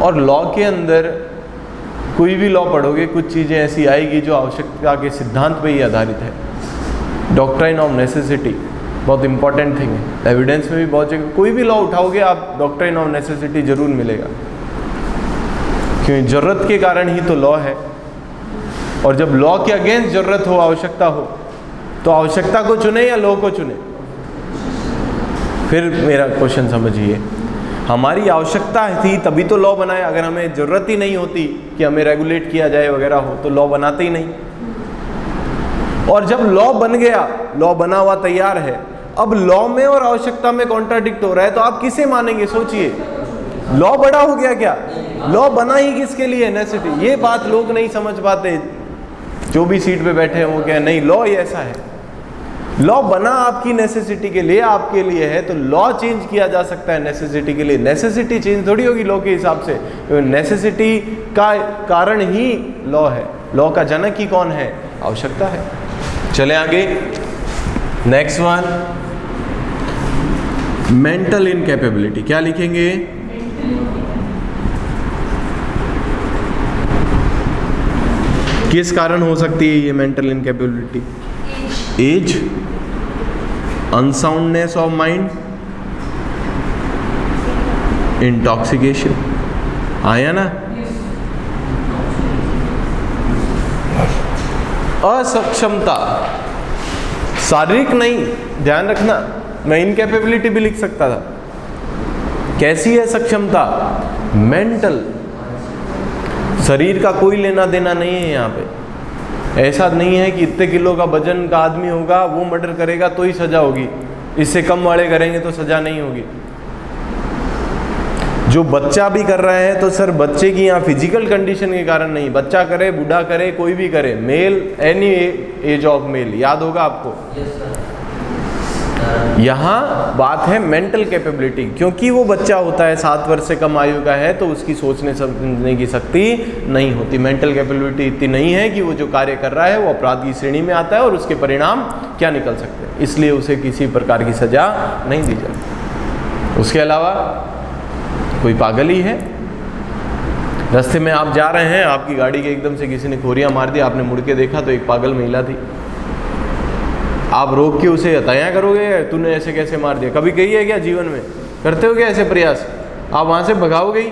और लॉ के अंदर कोई भी लॉ पढ़ोगे, कुछ चीज़ें ऐसी आएगी जो आवश्यकता के सिद्धांत पे ही आधारित है। डॉक्ट्राइन ऑफ नेसेसिटी बहुत इंपॉर्टेंट थिंग है। एविडेंस में भी बहुत जगह कोई भी लॉ उठाओगे आप, डॉक्ट्राइन ऑफ नेसेसिटी जरूर मिलेगा, क्योंकि ज़रूरत के कारण ही तो लॉ है। और जब लॉ के अगेंस्ट ज़रूरत हो, आवश्यकता हो, तो आवश्यकता को चुने या लॉ को चुने? फिर मेरा क्वेश्चन समझिए, हमारी आवश्यकता थी तभी तो लॉ बनाया। अगर हमें ज़रूरत ही नहीं होती कि हमें रेगुलेट किया जाए वगैरह हो, तो लॉ बनाते ही नहीं। और जब लॉ बन गया, लॉ बना हुआ तैयार है, अब लॉ में और आवश्यकता में कॉन्ट्राडिक्ट हो रहा है, तो आप किसे मानेंगे? सोचिए, लॉ बड़ा हो गया क्या? लॉ बना ही किसके लिए? नेसेसिटी। ये बात लोग नहीं समझ पाते, जो भी सीट पे बैठे हैं वो क्या नहीं, लॉ ही ऐसा है। लॉ बना आपकी नेसेसिटी के लिए, आपके लिए है, तो लॉ चेंज किया जा सकता है नेसेसिटी के लिए। नेसेसिटी चेंज थोड़ी होगी लॉ के हिसाब से, नेसेसिटी का कारण ही लॉ है। लॉ का जनक ही कौन है? आवश्यकता है। चले आगे, नेक्स्ट वन, मेंटल इनकैपेबिलिटी। क्या लिखेंगे? किस कारण हो सकती है ये mental incapability? Age, unsoundness of mind, intoxication. आया ना? असक्षमता, शारीरिक नहीं, ध्यान रखना, मैं इनकैपेबिलिटी भी लिख सकता था। कैसी है सक्षमता? मेंटल। शरीर का कोई लेना देना नहीं है यहाँ पे। ऐसा नहीं है कि इतने किलो का वजन का आदमी होगा वो मर्डर करेगा तो ही सजा होगी, इससे कम वाले करेंगे तो सजा नहीं होगी। जो बच्चा भी कर रहा है तो सर बच्चे की यहाँ फिजिकल कंडीशन के कारण नहीं, बच्चा करे, बूढ़ा करे, कोई भी करे, male, any age of male, याद होगा आपको। यहाँ बात है मेंटल कैपेबिलिटी, क्योंकि वो बच्चा होता है 7 वर्ष से कम आयु का है तो उसकी सोचने समझने की शक्ति नहीं होती। मेंटल कैपेबिलिटी इतनी नहीं है कि वो जो कार्य कर रहा है वो अपराध की श्रेणी में आता है और उसके परिणाम क्या निकल सकते हैं, इसलिए उसे किसी प्रकार की सजा नहीं दी जाती। उसके अलावा कोई पागल ही है, रास्ते में आप जा रहे हैं, आपकी गाड़ी के एकदम से किसी ने खोरियां मार दी, आपने मुड़ के देखा तो एक पागल महिला थी, आप रोक के उसे हताया करोगे तूने ऐसे कैसे मार दिया? कभी कही है क्या जीवन में? करते हो क्या ऐसे प्रयास? आप वहां से भगाओगे ही,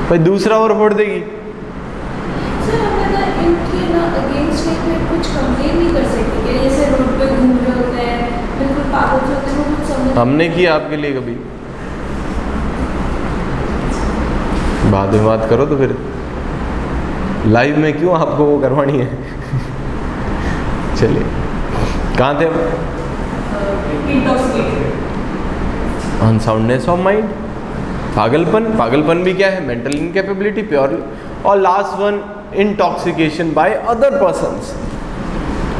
भाई दूसरा और फोड़ देगी। सर हमें ना इनके ना अगेंस्ट में कुछ कंप्लेन नहीं कर सकते क्या? जैसे रोड पे घूम रहे होते हैं, बिल्कुल पागल से होते हैं, वो कुछ समझ हमने किया आपके लिए कभी? बाद में बात करो तो फिर लाइव में क्यों आपको वो करवानी है? चलिए, कहाँ थे हम? अनसाउंडनेस ऑफ माइंड, पागलपन। पागलपन भी क्या है? Mental incapability purely. और last one, intoxication by other persons.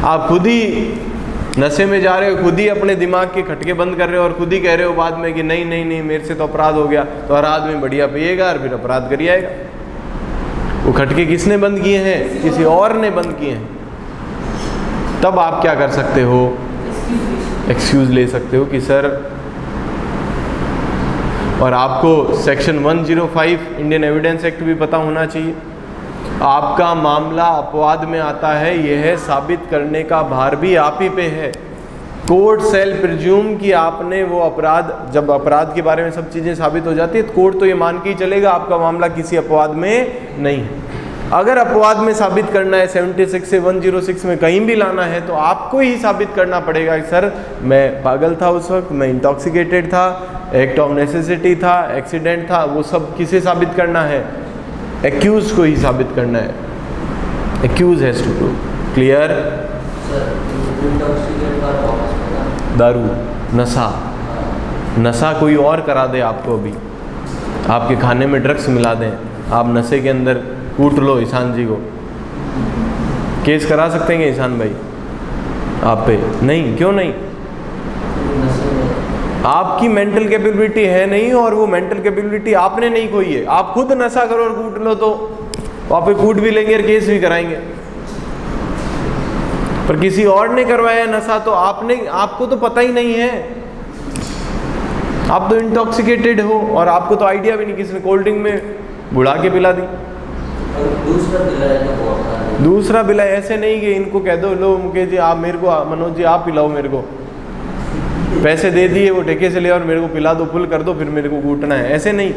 आप खुद ही नशे में जा रहे हो, खुद ही अपने दिमाग के खटके बंद कर रहे हो और खुद ही कह रहे हो बाद में कि नहीं नहीं नहीं मेरे से तो अपराध हो गया, तो हर आदमी बढ़िया पिएगा और फिर अपराध कर आएगा। वो खटके किसने बंद किए हैं? किसी और ने बंद किए हैं। तब आप क्या कर सकते हो? एक्सक्यूज ले सकते हो कि सर, और आपको सेक्शन 105 इंडियन एविडेंस एक्ट भी पता होना चाहिए। आपका मामला अपवाद में आता है, यह है साबित करने का भार भी आप ही पे है। कोर्ट सेल प्रिज्यूम कि आपने वो अपराध, जब अपराध के बारे में सब चीज़ें साबित हो जाती है तो कोर्ट तो ये मान के ही चलेगा आपका मामला किसी अपवाद में नहीं है। अगर अपवाद में साबित करना है 76 से 106 में कहीं भी लाना है तो आपको ही साबित करना पड़ेगा कि सर मैं पागल था उस वक्त, मैं इंटॉक्सिकेटेड था, एक्ट ऑफ नेसेसिटी था, एक्सीडेंट था। वो सब किसे साबित करना है? एक्यूज को ही साबित करना है। Accused has to prove. Clear? दारू, नशा, नशा कोई और करा दे आपको, अभी आपके खाने में ड्रग्स मिला दें, आप नशे के अंदर कूट लो ईशान जी को, केस करा सकते हैं ईशान भाई आप पे? नहीं। क्यों नहीं? आपकी मेंटल कैपेबिलिटी है नहीं, और वो मेंटल कैपेबिलिटी आपने नहीं खोई है। आप खुद नशा करो और कूट लो तो आप पे कूट भी लेंगे और केस भी कराएंगे, पर किसी और ने करवाया नशा तो आपको तो पता ही नहीं है, आप तो इंटॉक्सिकेटेड हो और आपको तो आइडिया भी नहीं, किसी ने कोल्ड ड्रिंक में बुढ़ा के पिला दी। दूसरा बिला ऐसे नहीं कि इनको कह दो लो मुकेश जी आप मेरे को, मनोज जी आप पिलाओ मेरे को, पैसे दे दिए वो ठेके से ले और मेरे को पिला दो, फुल कर दो, फिर मेरे को कूटना है, ऐसे नहीं।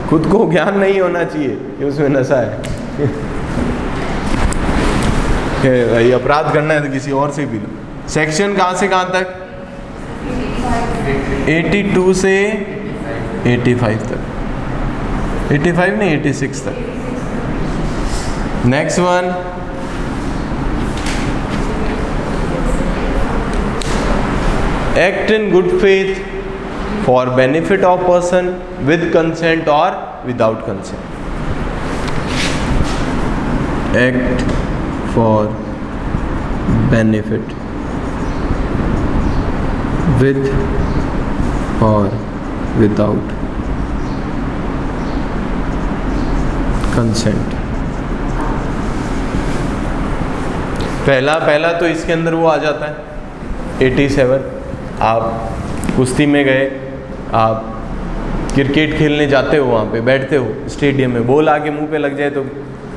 खुद को ज्ञान नहीं होना चाहिए कि उसमें नशा है। भाई अपराध करना है तो किसी और से भी लो। सेक्शन कहाँ से कहाँ तक? 82 से 85 तक, 85 नहीं 86 तक। Next one, act in good faith for benefit of person with consent और without consent. Act for benefit with और विदाउट कंसेंट। पहला तो इसके अंदर वो आ जाता है 87। आप कुश्ती में गए, आप क्रिकेट खेलने जाते हो, वहाँ पे बैठते हो स्टेडियम में, बॉल आके मुंह पे लग जाए तो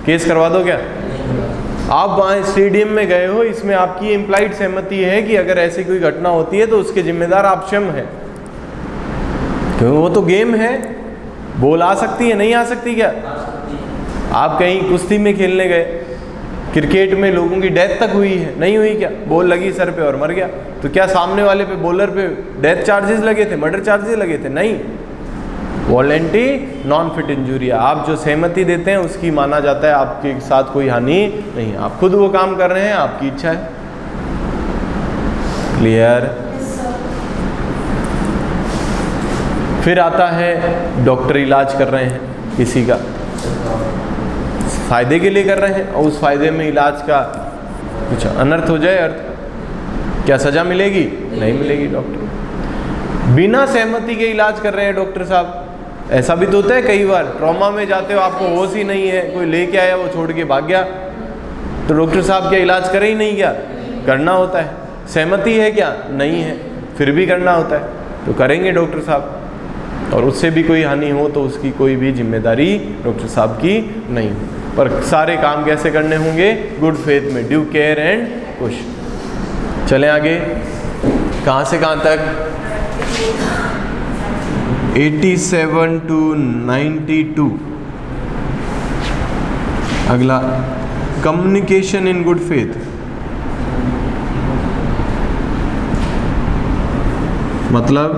केस करवा दो क्या? आप वहाँ स्टेडियम में गए हो, इसमें आपकी इम्प्लाइड सहमति है कि अगर ऐसी कोई घटना होती है तो उसके जिम्मेदार आप स्वयं हैं, क्योंकि वो तो गेम है, बॉल आ सकती है, नहीं आ सकती क्या? आप कहीं कुश्ती में खेलने गए, क्रिकेट में लोगों की डेथ तक हुई है, नहीं हुई क्या? बॉल लगी सर पे और मर गया, तो क्या सामने वाले पे, बॉलर पे डेथ चार्जेस लगे थे, मर्डर चार्जेस लगे थे? नहीं। वॉलेंटरी नॉन फिट इंजूरी, आप जो सहमति देते हैं उसकी माना जाता है आपके साथ कोई हानि नहीं, आप खुद वो काम कर रहे हैं, आपकी इच्छा है। क्लियर? फिर आता है डॉक्टर इलाज कर रहे हैं किसी का, फायदे के लिए कर रहे हैं, और उस फायदे में इलाज का कुछ अनर्थ हो जाए, अर्थ क्या सजा मिलेगी? नहीं मिलेगी। डॉक्टर बिना सहमति के इलाज कर रहे हैं डॉक्टर साहब, ऐसा भी तो होता है कई बार, ट्रॉमा में जाते हो, आपको होश ही नहीं है, कोई लेके आया वो छोड़ के भाग गया, तो डॉक्टर साहब क्या इलाज करे ही नहीं क्या? करना होता है। सहमति है क्या? नहीं है, फिर भी करना होता है, तो करेंगे डॉक्टर साहब, और उससे भी कोई हानि हो तो उसकी कोई भी जिम्मेदारी डॉक्टर साहब की नहीं। पर सारे काम कैसे करने होंगे? गुड फेथ में, ड्यू केयर एंड पुश। चलें आगे, कहाँ से कहाँ तक? 87 to 92। अगला, कम्युनिकेशन इन गुड फेथ, मतलब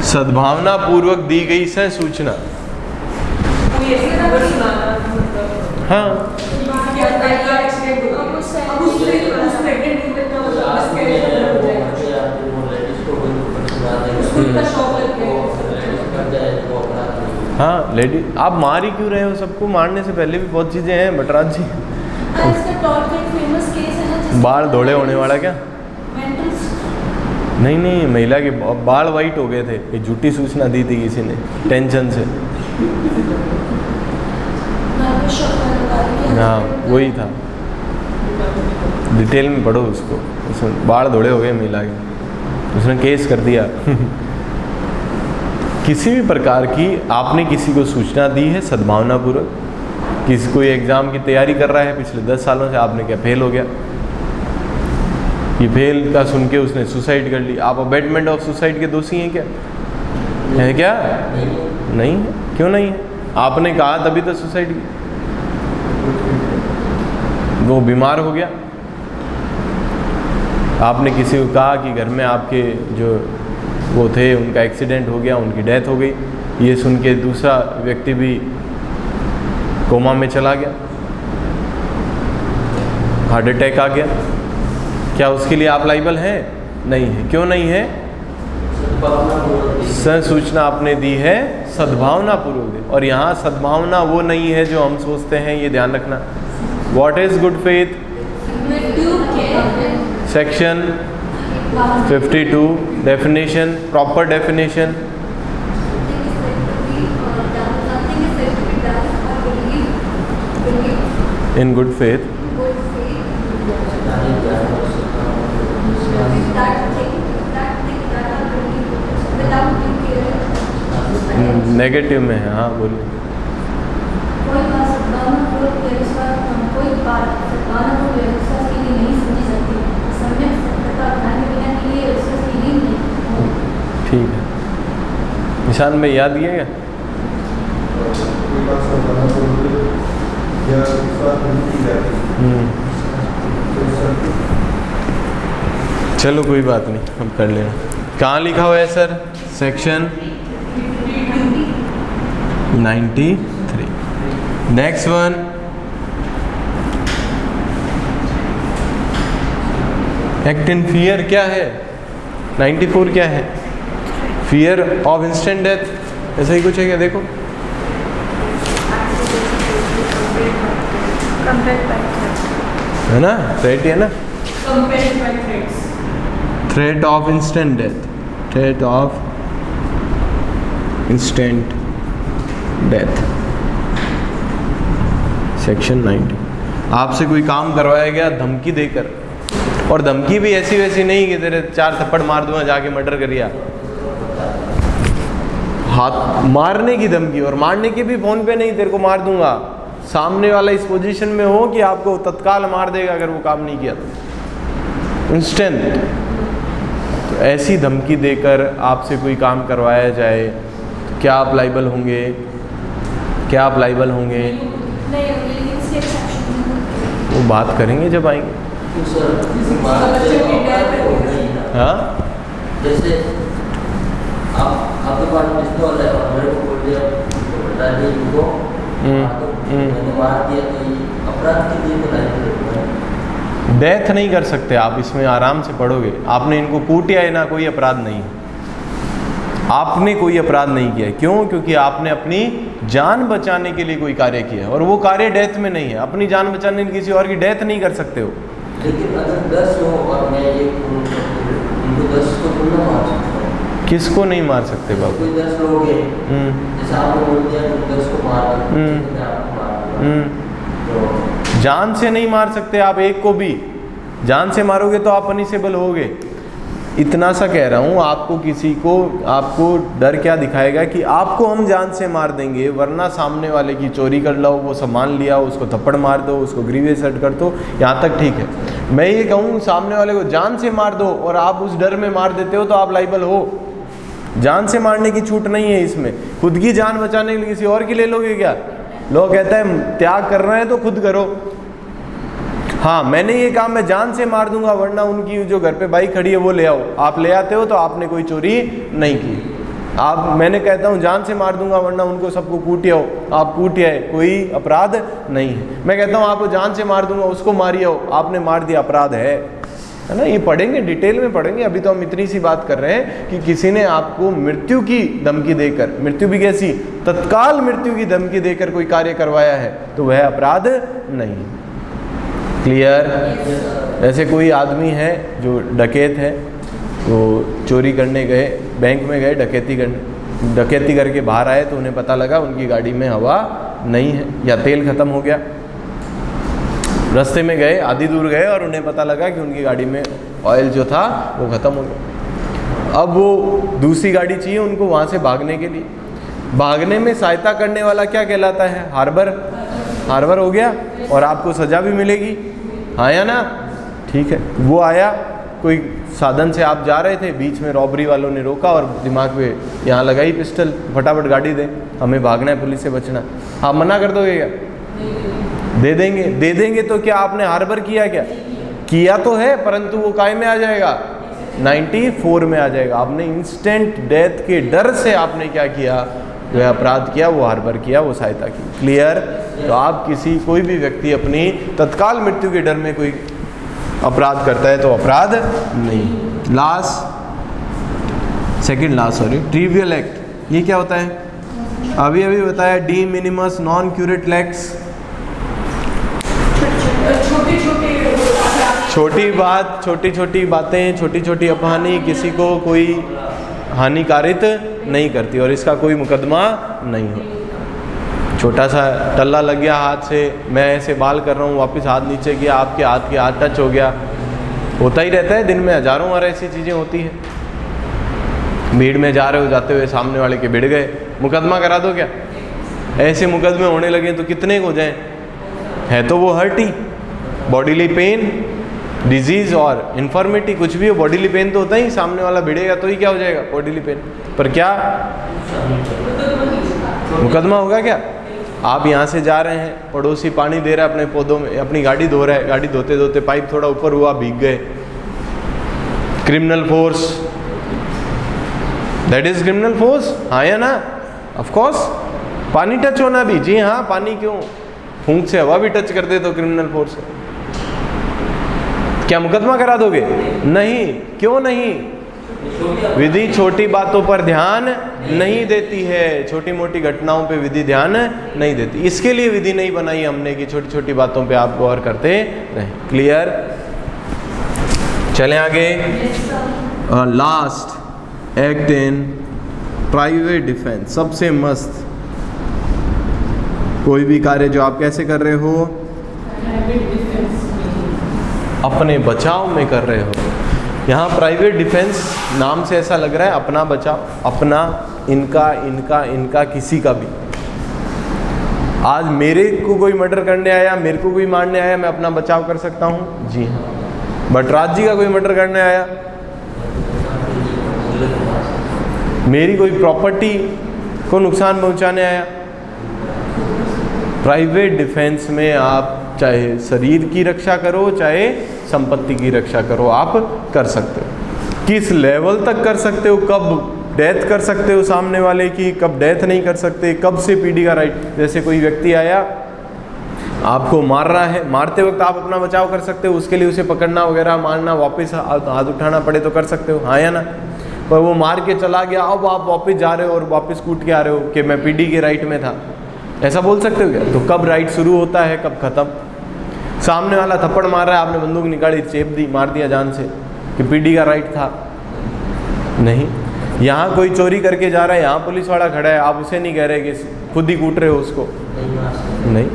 सद्भावना पूर्वक दी गई सह सूचना। कोई ऐसी खबर सुनाना, मतलब हाँ, क्या पहला एक्सीडेंट हुआ, अब उस प्रेग्नेंट वुमन का मतलब miscarriage हो जाएगा, उसको इतना शॉक लग गया। हाँ लेडी, आप मार ही क्यों रहे हो सबको? मारने से पहले भी बहुत चीज़ें हैं बटराज जी। फेमस केस है ना, बाल धोड़े होने वाला क्या? नहीं, महिला के बाल वाइट हो गए थे, एक झूठी सूचना दी थी किसी ने टेंशन से। हाँ वही था, डिटेल में पढ़ो उसको, उसमें बाल धोड़े हो गए महिला के, उसने केस कर दिया। किसी भी प्रकार की आपने किसी को सूचना दी है सद्भावनापूर्वक, किसी कोई एग्ज़ाम की तैयारी कर रहा है पिछले 10 सालों से, आपने क्या फेल हो गया, ये फेल का सुन के उसने सुसाइड कर ली, आप अबेटमेंट ऑफ सुसाइड के दोषी हैं क्या? है क्या? नहीं है। क्यों नहीं है? आपने कहा तभी तो सुसाइड की, वो बीमार हो गया, आपने किसी को कहा कि घर में आपके जो वो थे उनका एक्सीडेंट हो गया, उनकी डेथ हो गई, ये सुन के दूसरा व्यक्ति भी कोमा में चला गया, हार्ट अटैक आ गया, क्या उसके लिए आप लाइबल हैं? नहीं है। क्यों नहीं है? सूचना आपने दी है सद्भावना पूर्वक, और यहाँ सद्भावना वो नहीं है जो हम सोचते हैं, ये ध्यान रखना। What is good faith? Section 52 definition, proper definition. In good faith negative में है। हाँ बोलिए। कोई बात सद्भावनापूर्वक कोई बात सद्भावनापूर्वक विश्वास के लिए नहीं समझी जाती, सम्यक सत्यता ध्यान में बिना के लिए विश्वास की नींव नहीं। ठीक है, निशान में याद किया क्या? चलो कोई बात नहीं, हम कर लेना। कहाँ लिखा हुआ है sir? Section 93। Next one, act इन फियर क्या है? 94 क्या है? फियर ऑफ इंस्टेंट डेथ, ऐसा ही कुछ है क्या? देखो, कंपेयर बाय है ना, थ्रेट ही है ना, Compelled by threats. Threat of instant death, threat of instant death, section 90। आपसे कोई काम करवाया गया धमकी देकर, और धमकी भी ऐसी वैसी नहीं कि तेरे 4 थप्पड़ मार दूंगा जाके मर्डर करिया, हाथ मारने की धमकी, और मारने की भी फोन पे नहीं, तेरे को मार दूंगा, सामने वाला इस पोजीशन में हो कि आपको तत्काल मार देगा अगर वो काम नहीं किया तो, इंस्टेंट। तो ऐसी धमकी देकर आपसे कोई काम करवाया जाए तो क्या आप लाइबल होंगे? क्या आप लाइबल होंगे? नहीं होगी, लेकिन इसके एक्सेप्शन है। वो बात करेंगे जब आएंगे। तो सर बच्चे की death हो गई। हाँ, जैसे आपके पास पिस्तौल है और मेरे को बोल दिया तो बता दिए इनको मार दो, मैंने मार दिया, तो ये अपराध के लिए बताइए। डेथ नहीं कर सकते आप, इसमें आराम से पढ़ोगे। आपने इनको कूटा है ना, कोई अपराध नहीं, आपने कोई अपराध नहीं किया। क्यों? क्योंकि आपने अपनी जान बचाने के लिए कोई कार्य किया है, और वो कार्य डेथ में नहीं है। अपनी जान बचाने के लिए किसी और की डेथ नहीं कर सकते हो। लेकिन अगर 10 हो और मैं ये उनको 10 को तुम ना मार सकते हो। किसको नहीं मार सकते बाबू? कोई 10 लोग हैं, जैसे आपने बोल दिया तुम 10 को मार दो, मैं आपको मार दूंगा। तो जान से नहीं मार सकते आप एक को भी। जान से मारोगे तो आप पनिशेबल होगे। इतना सा कह रहा हूँ, आपको किसी को, आपको डर क्या दिखाएगा कि आपको हम जान से मार देंगे, वरना सामने वाले की चोरी कर लो, वो सामान लिया, उसको थप्पड़ मार दो, उसको ग्रीवेस हट कर दो, यहाँ तक ठीक है। मैं ये कहूँ सामने वाले को जान से मार दो और आप उस डर में मार देते हो तो आप लाइबल हो। जान से मारने की छूट नहीं है इसमें। खुद की जान बचाने के लिए किसी और की ले लोगे क्या? लोग कहता है त्याग करना है तो खुद करो। हाँ, मैंने ये कहा मैं जान से मार दूंगा, वरना उनकी जो घर पे बाइक खड़ी है वो ले आओ। आप ले आते हो तो आपने कोई चोरी नहीं की। आप, मैंने कहता हूँ जान से मार दूंगा, वरना उनको सबको कूटे हो, आप कूटे है, कोई अपराध नहीं है। मैं कहता हूँ आपको जान से मार दूंगा, उसको मारिए हो, आपने मार दिया, अपराध है ना। ये पढ़ेंगे, डिटेल में पढ़ेंगे। अभी तो हम इतनी सी बात कर रहे हैं कि किसी ने आपको मृत्यु की धमकी देकर, मृत्यु भी कैसी, तत्काल मृत्यु की धमकी देकर कोई कार्य करवाया है तो वह अपराध नहीं। क्लियर? ऐसे कोई आदमी है जो डकैत है, वो चोरी करने गए, बैंक में गए डकैती करने, डकैती करके बाहर आए तो उन्हें पता लगा उनकी गाड़ी में हवा नहीं है या तेल ख़त्म हो गया। रास्ते में गए, आधी दूर गए और उन्हें पता लगा कि उनकी गाड़ी में ऑयल जो था वो ख़त्म हो गया। अब वो दूसरी गाड़ी चाहिए उनको वहाँ से भागने के लिए। भागने में सहायता करने वाला क्या कहलाता है? हार्बर। हार्बर हो गया और आपको सज़ा भी मिलेगी, हाँ या ना? ठीक है। वो आया, कोई साधन से आप जा रहे थे, बीच में रॉबरी वालों ने रोका और दिमाग पे यहाँ लगाई पिस्टल, फटाफट गाड़ी दे, हमें भागना है, पुलिस से बचना। आप मना कर दोगे क्या? दे देंगे। दे देंगे तो क्या आपने हार्बर किया? क्या किया तो है, परंतु वो काय में आ जाएगा? 94 में आ जाएगा। आपने इंस्टेंट डेथ के डर से आपने क्या किया? जो अपराध किया, वो हार्बर किया, वो सहायता की। क्लियर? तो आप किसी, कोई भी व्यक्ति अपनी तत्काल मृत्यु के डर में कोई अपराध करता है तो अपराध नहीं। Last, second last, sorry, trivial act. ये क्या होता है? अभी अभी बताया, de minimis non curat lex. छोटी बात, छोटी छोटी बातें, छोटी छोटी अपहानी किसी को कोई हानिकारित नहीं करती और इसका कोई मुकदमा नहीं हो। छोटा सा टल्ला लग गया हाथ से, मैं ऐसे बाल कर रहा हूँ, वापस हाथ नीचे किया, आपके हाथ के हाथ टच हो गया, होता ही रहता है। दिन में हजारों बार ऐसी चीज़ें होती हैं। भीड़ में जा रहे हो, जाते हुए सामने वाले के भिड़ गए, मुकदमा करा दो क्या? ऐसे मुकदमे होने लगे तो कितने हो जाएं? है तो वो हर्ट ही, बॉडीली पेन, डिजीज़ और इन्फॉर्मिटी, कुछ भी हो, बॉडीली पेन तो होता ही, सामने वाला भिड़ेगा तो ही क्या हो जाएगा? Bodily pain. पर क्या मुकदमा होगा क्या? आप यहाँ से जा रहे हैं, पड़ोसी पानी दे रहा है अपने पौधों में, अपनी गाड़ी धो रहा है, गाड़ी धोते धोते पाइप थोड़ा ऊपर हुआ, भीग गए, criminal force, that is criminal force, हाँ या ना? Of course. पानी टच होना भी, जी हाँ, पानी क्यों, फूंक से हवा भी टच कर दे तो क्रिमिनल फोर्स है। क्या मुकदमा करा दोगे? नहीं। क्यों नहीं? विधि छोटी बातों पर ध्यान नहीं देती है, छोटी मोटी घटनाओं पे विधि ध्यान नहीं देती। इसके लिए विधि नहीं बनाई हमने कि छोटी छोटी बातों पे आप गौर करते रहें। क्लियर? चलें आगे। Last, act in private defence. सबसे मस्त कोई भी कार्य जो आप कैसे कर रहे हो, अपने बचाव में कर रहे हो। यहाँ प्राइवेट डिफेंस नाम से ऐसा लग रहा है अपना बचाव, अपना, इनका, इनका, इनका, किसी का भी। आज मेरे को कोई मर्डर करने आया, मेरे को कोई मारने आया, मैं अपना बचाव कर सकता हूँ? जी हाँ। बटराज जी का कोई मर्डर करने आया, मेरी कोई प्रॉपर्टी को नुकसान पहुंचाने आया, प्राइवेट डिफेंस में आप चाहे शरीर की रक्षा करो, चाहे संपत्ति की रक्षा करो, आप कर सकते हो। किस लेवल तक कर सकते हो, कब डेथ कर सकते हो सामने वाले की, कब डेथ नहीं कर सकते, कब से पीडी का राइट। जैसे कोई व्यक्ति आया आपको मार रहा है, मारते वक्त आप अपना बचाव कर सकते हो, उसके लिए उसे पकड़ना वगैरह, मारना, वापस हाथ उठाना पड़े तो कर सकते हो, हाँ या ना? पर वो मार के चला गया, अब आप वापस जा रहे हो और वापस कूद के आ रहे हो कि मैं पीडी के राइट में था, ऐसा बोल सकते हो क्या? तो कब राइट शुरू होता है, कब खत्म? सामने वाला थप्पड़ मार रहा है, आपने बंदूक निकाली, चेप दी, मार दिया जान से, कि पीडी का राइट था? नहीं। यहाँ कोई चोरी करके जा रहा है, यहाँ पुलिस वाला खड़ा है, आप उसे नहीं कह रहे कि खुद ही कूट रहे हो उसको? नहीं।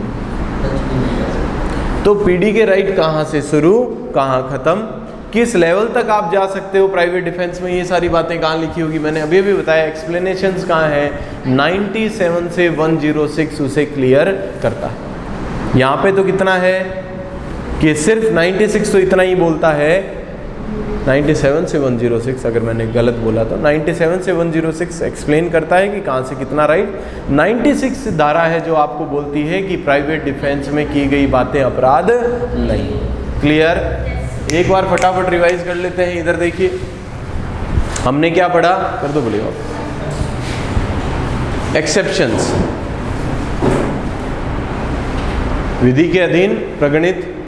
तो पीडी के राइट कहाँ से शुरू, कहाँ खत्म, किस लेवल तक आप जा सकते हो प्राइवेट डिफेंस में, ये सारी बातें कहाँ लिखी होगी? मैंने अभी भी बताया, एक्सप्लेनेशंस कहाँ है? 97 से 106 उसे क्लियर करता है। यहाँ पे तो कितना है कि सिर्फ 96 तो इतना ही बोलता है, 97 से 106, अगर मैंने गलत बोला तो 97 से 106 एक्सप्लेन करता है कि कहाँ से कितना राइट। 96 धारा है जो आपको बोलती है कि प्राइवेट डिफेंस में की गई बातें अपराध नहीं। क्लियर? एक बार फटाफट रिवाइज कर लेते हैं। इधर देखिए, हमने क्या पढ़ा, कर दो बोलिए। एक्सेप्शंस, विधि के अधीन प्रगणित